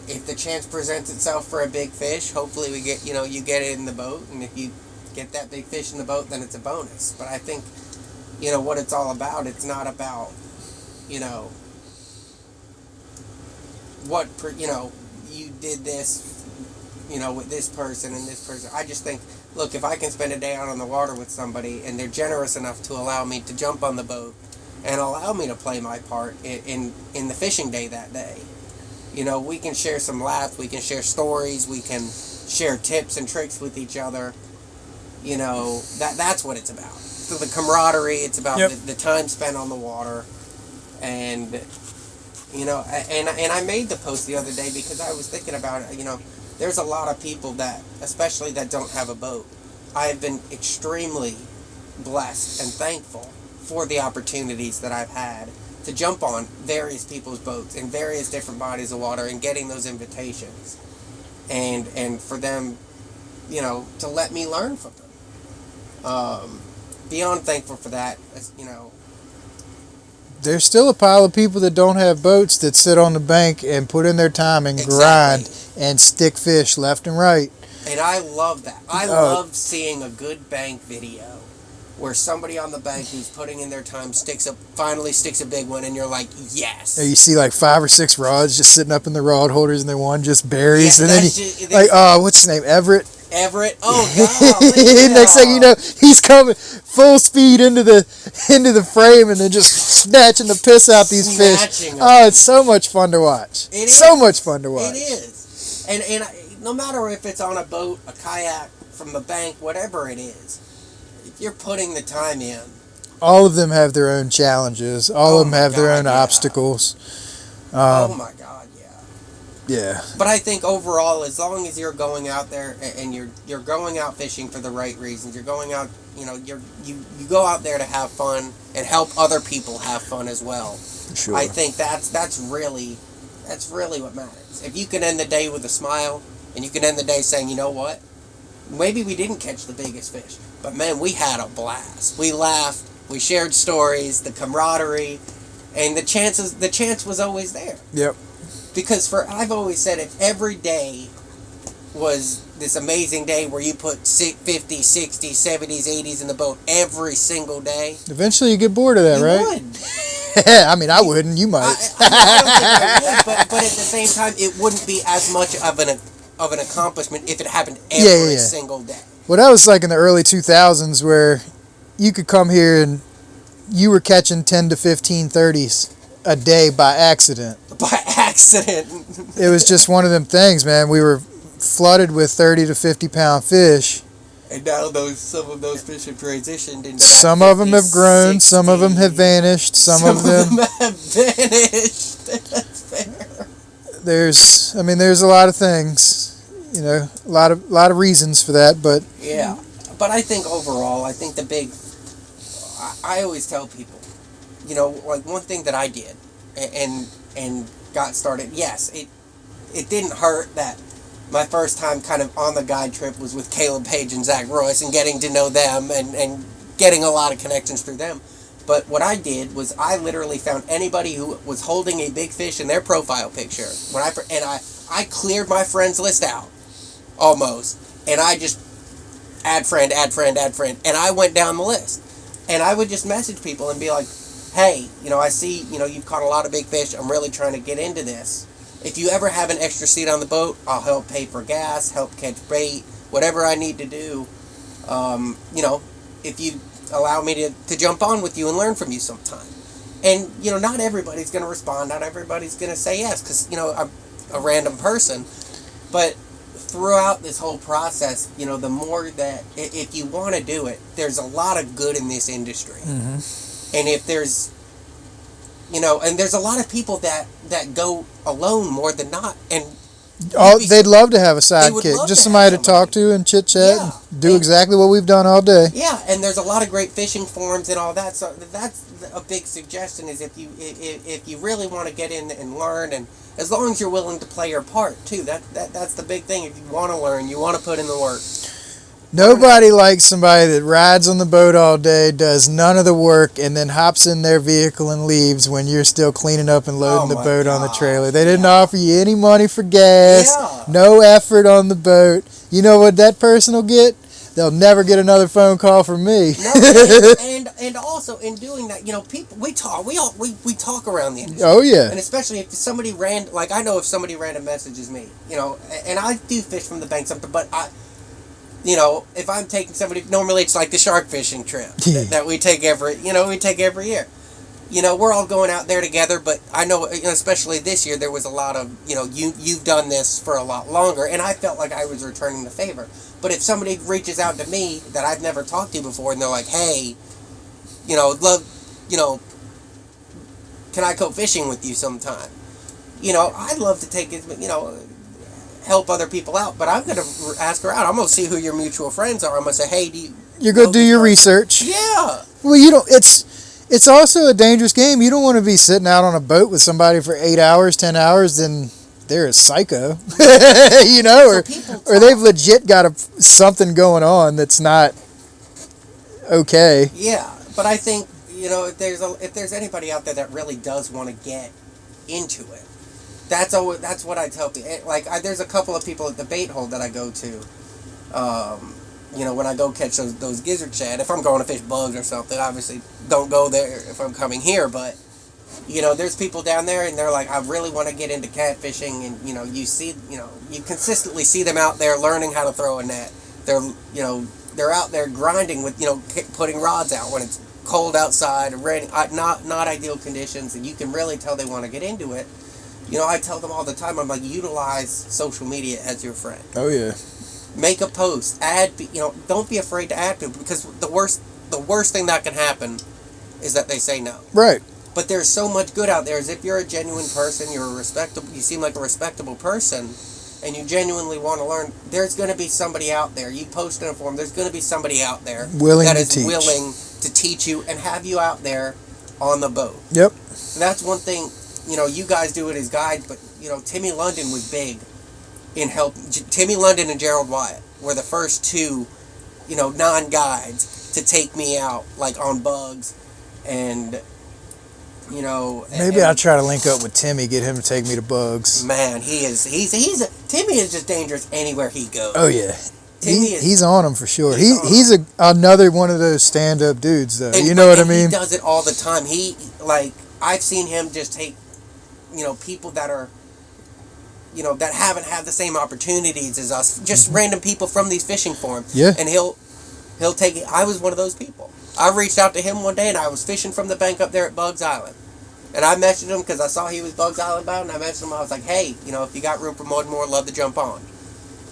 if the chance presents itself for a big fish, hopefully we get you get it in the boat, and if you get that big fish in the boat, then it's a bonus. But I think what it's all about. It's not about what you did this with this person and this person. I just think, look, if I can spend a day out on the water with somebody and they're generous enough to allow me to jump on the boat and allow me to play my part in the fishing day that day, we can share some laughs, we can share stories, we can share tips and tricks with each other. That's what it's about. So the camaraderie, it's about the time spent on the water, and and I made the post the other day because I was thinking about it. There's a lot of people that, especially that don't have a boat. I have been extremely blessed and thankful for the opportunities that I've had to jump on various people's boats in various different bodies of water and getting those invitations, and for them, to let me learn from them. Beyond thankful for that, There's still a pile of people that don't have boats that sit on the bank and put in their time and grind and stick fish left and right. And I love that. I love seeing a good bank video where somebody on the bank who's putting in their time finally sticks a big one, and you're like, yes. You see like 5 or 6 rods just sitting up in the rod holders, and then one just buries, and then what's his name, Everett? Oh God! Next thing you know, he's coming full speed into the frame, and then just snatching the piss out these fish. Oh, it's so much fun to watch. It is so much fun to watch. It is, and no matter if it's on a boat, a kayak, from the bank, whatever it is, if you're putting the time in. All of them have their own challenges. All of them have their own obstacles. Oh my God. Yeah. But I think overall, as long as you're going out there and you're going out fishing for the right reasons, you're going out, you go out there to have fun and help other people have fun as well. Sure. I think that's really what matters. If you can end the day with a smile, and you can end the day saying, you know what, maybe we didn't catch the biggest fish, but man, we had a blast. We laughed, we shared stories, the camaraderie, and the chance was always there. Yep. Because I've always said, if every day was this amazing day where you put 50, 60, 70s, 80s in the boat every single day. Eventually you get bored of that, right? You would. I mean, I wouldn't. You might. I don't think I would, but at the same time, it wouldn't be as much of an accomplishment if it happened every single day. Well, that was like in the early 2000s where you could come here and you were catching 10 to 15 30s a day by accident. By accident. It was just one of them things, man. We were flooded with 30 to 50 pound fish. And now some of those fish have transitioned into some of them have grown, 60. Some of them have vanished, some of them have vanished. That's fair. There's a lot of things, a lot of reasons for that, but yeah. But I think overall, I always tell people, like one thing that I did and got started, yes, it didn't hurt that my first time kind of on the guide trip was with Caleb Page and Zach Royce and getting to know them and getting a lot of connections through them. But what I did was I literally found anybody who was holding a big fish in their profile picture. I cleared my friends list out, almost, and I just add friend, and I went down the list. And I would just message people and be like, hey, I see, you've caught a lot of big fish. I'm really trying to get into this. If you ever have an extra seat on the boat, I'll help pay for gas, help catch bait, whatever I need to do. If you allow me to jump on with you and learn from you sometime. And, not everybody's going to respond. Not everybody's going to say yes because, I'm a random person. But throughout this whole process, the more that if you want to do it, there's a lot of good in this industry. Mm-hmm. And if there's, and there's a lot of people that go alone more than not. And They'd love to have a They would sidekick, love just to somebody have to talk to and chit chat, Yeah. and do exactly what we've done all day. Yeah, and there's a lot of great fishing forums and all that. So that's a big suggestion. Is if you really want to get in and learn, and as long as you're willing to play your part too. That's the big thing. If you want to learn, you want to put in the work. Nobody likes somebody that rides on the boat all day, does none of the work, and then hops in their vehicle and leaves when you're still cleaning up and loading the boat on the trailer. They didn't offer you any money for gas, no effort on the boat. You know what that person will get? They'll never get another phone call from me. No, and also in doing that, people we talk around the industry. Oh yeah. And especially if somebody I know if somebody random messages me, and I do fish from the bank something, but if I'm taking somebody, normally it's like the shark fishing trip that we take every year. We're all going out there together, but I know, especially this year, there was a lot of, you've done this for a lot longer, and I felt like I was returning the favor. But if somebody reaches out to me that I've never talked to before, and they're like, hey, can I go fishing with you sometime? I'd love to take it, help other people out, but I'm going to ask her out. I'm going to see who your mutual friends are. I'm going to say, hey, you're going to do your research. Yeah. Well, it's also a dangerous game. You don't want to be sitting out on a boat with somebody for 8 hours, 10 hours, then they're a psycho, or they've legit got something going on that's not okay. Yeah, but I think, if there's anybody out there that really does want to get into it, that's what I tell people. There's a couple of people at the bait hole that I go to. When I go catch those gizzard shad, if I'm going to fish bugs or something, obviously don't go there if I'm coming here. But there's people down there, and they're like, I really want to get into catfishing, and you consistently see them out there learning how to throw a net. They're out there grinding with putting rods out when it's cold outside, rain, not ideal conditions, and you can really tell they want to get into it. I tell them all the time, I'm like, utilize social media as your friend. Oh, yeah. Make a post. Don't be afraid to add people, because the worst thing that can happen is that they say no. Right. But there's so much good out there. As if you're a genuine person, you seem like a respectable person, and you genuinely want to learn, there's going to be somebody out there. You post in a forum, there's going to be somebody out there willing to teach you and have you out there on the boat. Yep. And that's one thing. You guys do it as guides, but, Timmy London was big in help. Timmy London and Gerald Wyatt were the first two, non-guides to take me out, on bugs, and, Maybe I'll try to link up with Timmy, get him to take me to bugs. Man, Timmy is just dangerous anywhere he goes. Oh, yeah. He's on them for sure. He's another one of those stand-up dudes, though. You know what I mean? He does it all the time. I've seen him just take, people that are, that haven't had the same opportunities as us, just random people from these fishing forums. Yeah. And he'll take it. I was one of those people. I reached out to him one day, and I was fishing from the bank up there at Bugs Island. And I messaged him because I saw he was Bugs Island bound, and I messaged him. I was like, hey, if you got room for one more, love to jump on.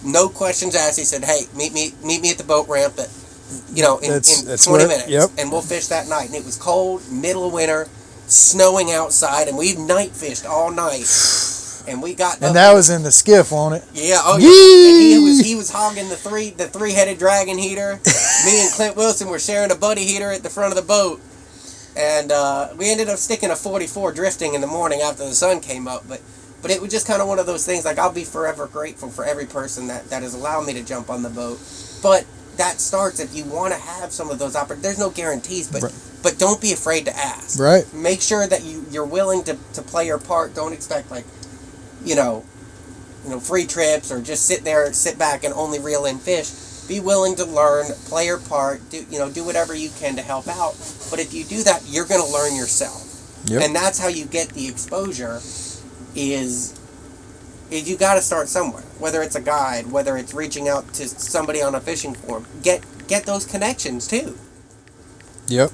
No questions asked. He said, hey, meet me at the boat ramp at, in 20 minutes. Yep. And we'll fish that night. And it was cold, middle of winter, snowing outside, and we night fished all night. And we got and that was in the skiff, wasn't it? Yeah, oh yeah. And he was hogging the three-headed dragon heater. Me and Clint Wilson were sharing a buddy heater at the front of the boat. And we ended up sticking a 44 drifting in the morning after the sun came up. But it was just kind of one of those things, I'll be forever grateful for every person that has allowed me to jump on the boat. But that starts if you want to have some of those opportunities. There's no guarantees, but don't be afraid to ask. Right. Make sure that you're willing to play your part. Don't expect free trips or just sit back and only reel in fish. Be willing to learn, play your part, do whatever you can to help out. But if you do that, you're going to learn yourself. Yep. And that's how you get the exposure is you got to start somewhere. Whether it's a guide, whether it's reaching out to somebody on a fishing forum. Get those connections too. Yep.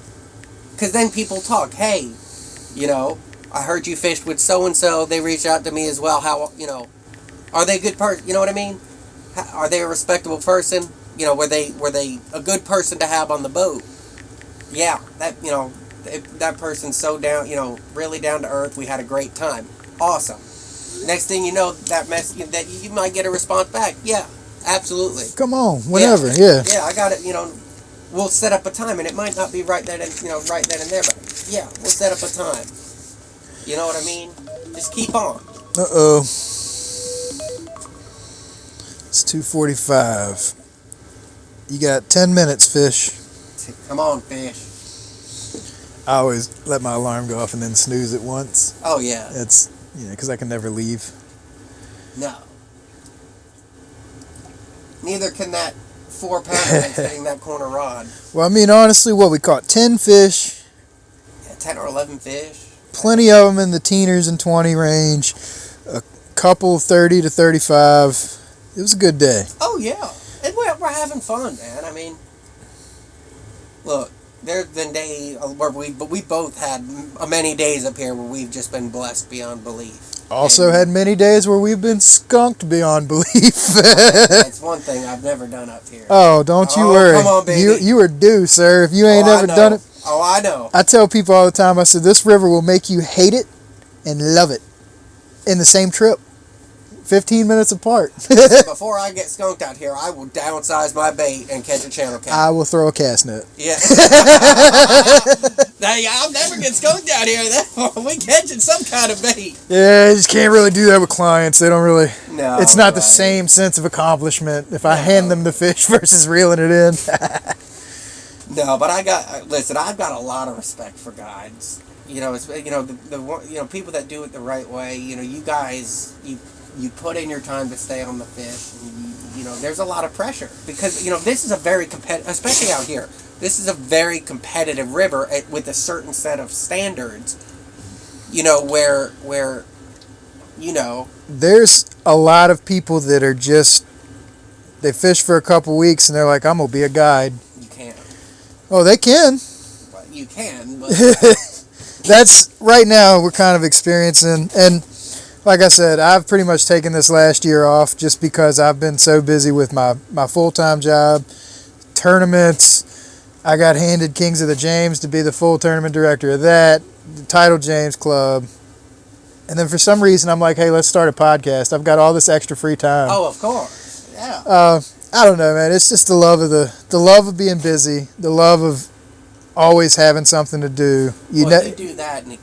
Because then people talk, hey, I heard you fished with so-and-so. They reached out to me as well. How, are they a good person? You know what I mean? Are they a respectable person? Were they a good person to have on the boat? Yeah, that person's so down, really down to earth. We had a great time. Awesome. Next thing you know, that you might get a response back. Yeah, absolutely. Come on, whenever. Yeah. Yeah, I got it. We'll set up a time, and it might not be right then and right then and there, but yeah, we'll set up a time. You know what I mean? Just keep on. Uh-oh. It's 2:45. You got 10 minutes, fish. Come on, fish. I always let my alarm go off and then snooze it once. Oh, yeah. It's, because I can never leave. No. Neither can that 4-pounder that's hitting that corner rod. Well, I mean, honestly, what we caught 10 fish. Yeah, 10 or 11 fish. Plenty of them in the teeners and 20 range. A couple 30 to 35. It was a good day. Oh, yeah. And we're having fun, man. I mean, look, there's been days where we both had many days up here where we've just been blessed beyond belief. Also had many days where we've been skunked beyond belief. That's one thing I've never done up here. Oh, don't you worry. Come on, baby. You are due, sir. If you ain't ever done it. Oh, I know. I tell people all the time, I said, this river will make you hate it and love it in the same trip. 15 minutes apart. Before I get skunked out here, I will downsize my bait and catch a channel cat. I will throw a cast net. Yeah. Now, I'll never get skunked out here. We catching some kind of bait. Yeah, you just can't really do that with clients. They don't really. No. It's not the same sense of accomplishment if I hand them the fish versus reeling it in. No, but I've got a lot of respect for guides. It's the people that do it the right way. You guys, you put in your time to stay on the fish. And there's a lot of pressure because this is a very competitive, especially out here. This is a very competitive river with a certain set of standards. Where there's a lot of people that are just they fish for a couple weeks and they're like, I'm gonna be a guide. You can't. Oh, they can. Well, you can, but that's right now we're kind of experiencing, and like I said, I've pretty much taken this last year off just because I've been so busy with my full-time job, tournaments. I got handed Kings of the James to be the full tournament director of that, the Title James Club. And then for some reason, I'm like, hey, let's start a podcast. I've got all this extra free time. Oh, of course. Yeah. I don't know, man. It's just the love of being busy, the love of always having something to do. You do that, and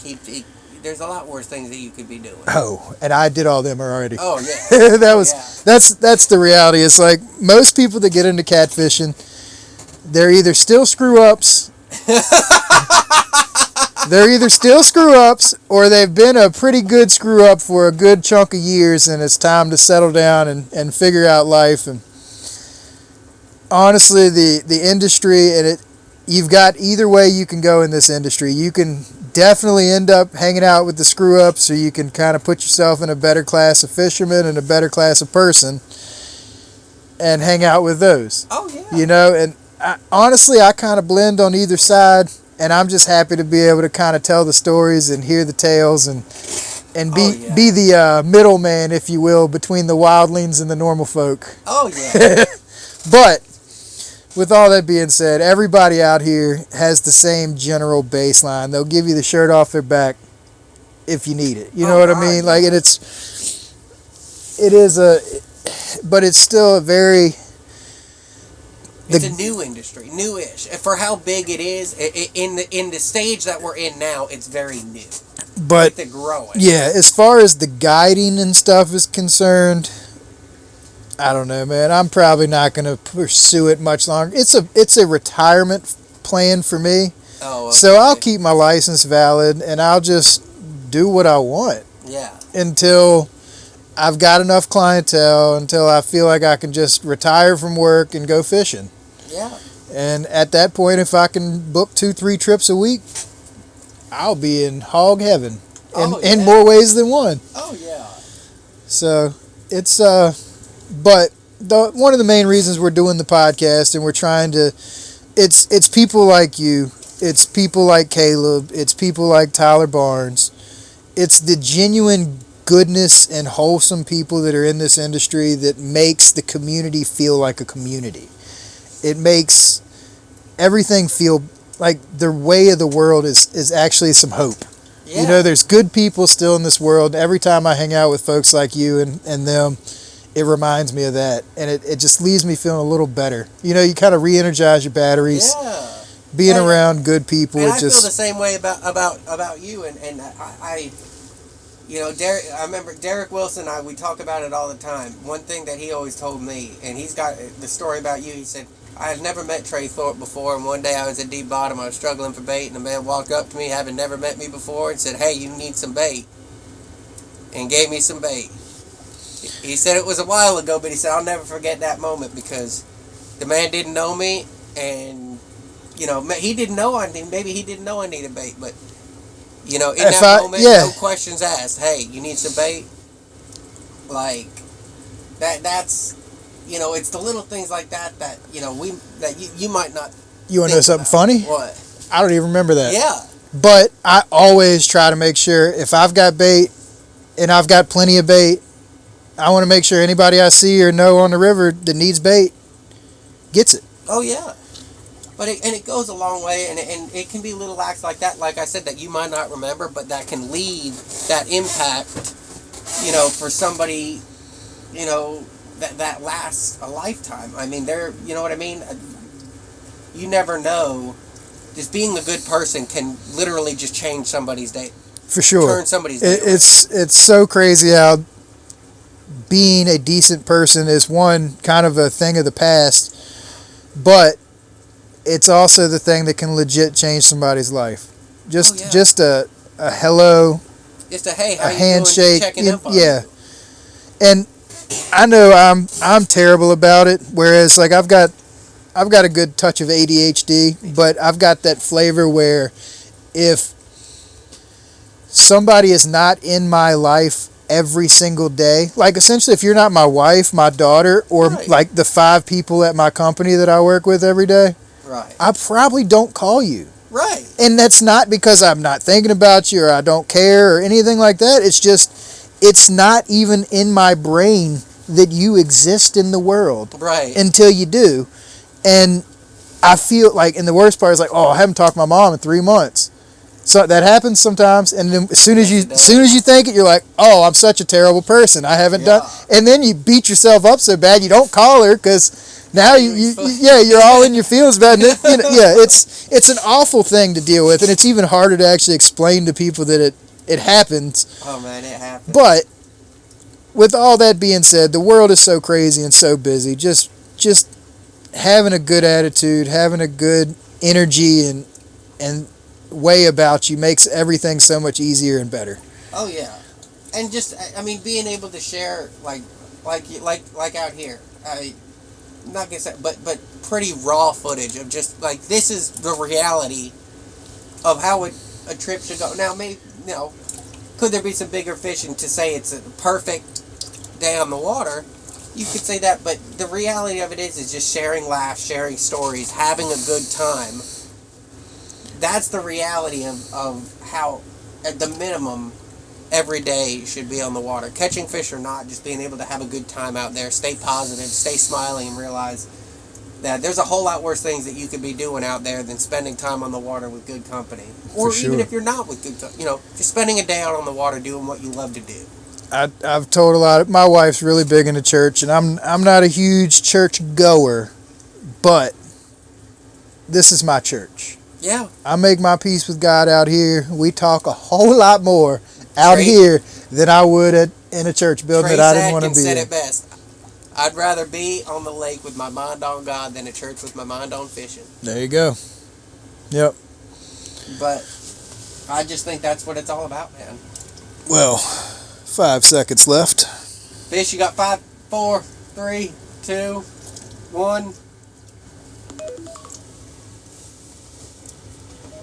there's a lot worse things that you could be doing. Oh, and I did all them already. Oh yeah. That's the reality. It's like most people that get into catfishing, they're either still screw ups. They're either still screw ups or they've been a pretty good screw up for a good chunk of years, and it's time to settle down and figure out life. And honestly, the industry, and you've got either way you can go in this industry. You can definitely end up hanging out with the screw ups, or you can kind of put yourself in a better class of fisherman and a better class of person and hang out with those. Oh yeah. And honestly, I kind of blend on either side, and I'm just happy to be able to kind of tell the stories and hear the tales and be the middleman, if you will, between the wildlings and the normal folk. Oh yeah. But with all that being said, everybody out here has the same general baseline. They'll give you the shirt off their back if you need it. You know what I mean? Like, and but it's still a very. It's a new industry, newish. For how big it is, in the stage that we're in now, it's very new. But it's growing. Yeah, as far as the guiding and stuff is concerned, I don't know, man. I'm probably not going to pursue it much longer. It's a retirement plan for me. Oh, okay. So I'll keep my license valid and I'll just do what I want. Yeah. Until I've got enough clientele, until I feel like I can just retire from work and go fishing. Yeah. And at that point, if I can book 2-3 trips a week, I'll be in hog heaven in more ways than one. Oh yeah. So it's but one of the main reasons we're doing the podcast and we're trying to, it's people like you, it's people like Caleb, it's people like Tyler Barnes, it's the genuine goodness and wholesome people that are in this industry that makes the community feel like a community. It makes everything feel like the way of the world is actually some hope. Yeah. You know, there's good people still in this world. Every time I hang out with folks like you and them, it reminds me of that. And it just leaves me feeling a little better. You know, you kind of re-energize your batteries. Yeah. Being around good people. And it I just feel the same way about you. And I you know, I remember Derek Wilson and we talk about it all the time. One thing that he always told me, and he's got the story about you, he said, I had never met Trey Thorpe before, and one day I was at deep bottom, I was struggling for bait, and a man walked up to me, having never met me before, and said, hey, you need some bait, and gave me some bait. He said it was a while ago, but he said, I'll never forget that moment, because the man didn't know me, and, you know, he didn't know maybe he didn't know I needed bait, but you know, in that moment, no questions asked. Hey, you need some bait? Like, that's, you know, it's the little things like that, you know, you might not. You want to know something funny? What? I don't even remember that. Yeah. But I always try to make sure if I've got bait and I've got plenty of bait, I want to make sure anybody I see or know on the river that needs bait gets it. Oh, yeah. But it goes a long way, and it can be little acts like that, like I said, that you might not remember, but that can leave that impact, you know, for somebody, you know, that lasts a lifetime. I mean, you know what I mean? You never know. Just being a good person can literally just change somebody's day. For sure. Turn somebody's day. It's so crazy how being a decent person is one kind of a thing of the past, but it's also the thing that can legit change somebody's life. Just a hello, just a hey, how a you handshake, doing? Checking up on yeah. you. And I know I'm terrible about it. Whereas like I've got a good touch of ADHD, but I've got that flavor where if somebody is not in my life every single day, like essentially if you're not my wife, my daughter, or Right. like the 5 people at my company that I work with every day, Right. I probably don't call you. Right. And that's not because I'm not thinking about you or I don't care or anything like that. It's just, it's not even in my brain that you exist in the world. Right. Until you do. And I feel like, and the worst part is like, oh, I haven't talked to my mom in 3 months. So that happens sometimes, and then as soon as you think it, you're like, "Oh, I'm such a terrible person. I haven't done." And then you beat yourself up so bad you don't call her because now you're all in your feelings about it. It's an awful thing to deal with, and it's even harder to actually explain to people that it happens. Oh man, it happens. But with all that being said, the world is so crazy and so busy. Just having a good attitude, having a good energy, and way about you makes everything so much easier and better. Oh yeah, and just I mean being able to share like out here. I'm not gonna say, but pretty raw footage of just like this is the reality of how a trip should go. Now maybe could there be some bigger fishing to say it's a perfect day on the water? You could say that, but the reality of it is just sharing laughs, sharing stories, having a good time. That's the reality of how, at the minimum, every day should be on the water. Catching fish or not, just being able to have a good time out there, stay positive, stay smiling, and realize that there's a whole lot worse things that you could be doing out there than spending time on the water with good company. Or even if you're not with good company, just spending a day out on the water doing what you love to do. I've told a lot of, my wife's really big into church, and I'm not a huge church goer, but this is my church. Yeah. I make my peace with God out here. We talk a whole lot more out here than I would in a church building that I didn't want to be in. Said it best. I'd rather be on the lake with my mind on God than a church with my mind on fishing. There you go. Yep. But I just think that's what it's all about, man. Well, 5 seconds left. Fish, you got 5, 4, 3, 2, 1.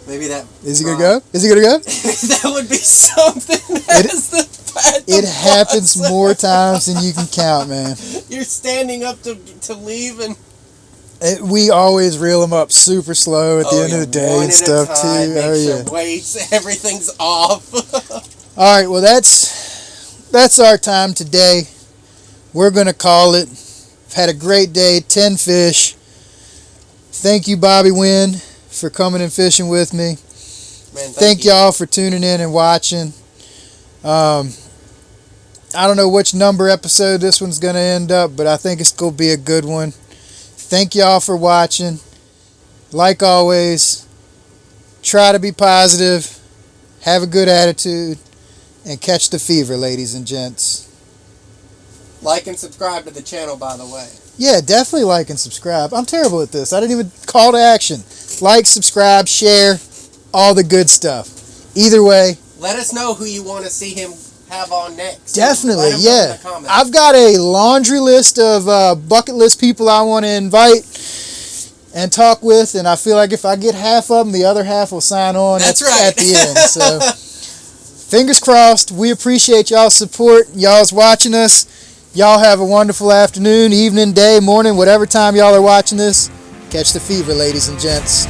Maybe that. Is he gonna go? Is he gonna go? That would be something. It happens more times than you can count, man. You're standing up to leave, and we always reel them up super slow at the end of the day and stuff too. Make sure weights, everything's off. All right, well that's our time today. We're gonna call it. Had a great day. 10 fish. Thank you, Bobby Wynn, for coming and fishing with me. Man, thank y'all for tuning in and watching. I don't know which number episode this one's going to end up, but I think it's going to be a good one. Thank y'all for watching. Like always, try to be positive, have a good attitude, and catch the fever, ladies and gents. Like and subscribe to the channel, by the way. Yeah, definitely like and subscribe. I'm terrible at this. I didn't even call to action. Like, subscribe, share, all the good stuff. Either way. Let us know who you want to see him have on next. Definitely, Let him know in yeah. the comments. I've got a laundry list of bucket list people I want to invite and talk with, and I feel like if I get half of them, the other half will sign on at the end. So, fingers crossed. We appreciate y'all's support. Y'all's watching us. Y'all have a wonderful afternoon, evening, day, morning, whatever time y'all are watching this. Catch the fever, ladies and gents.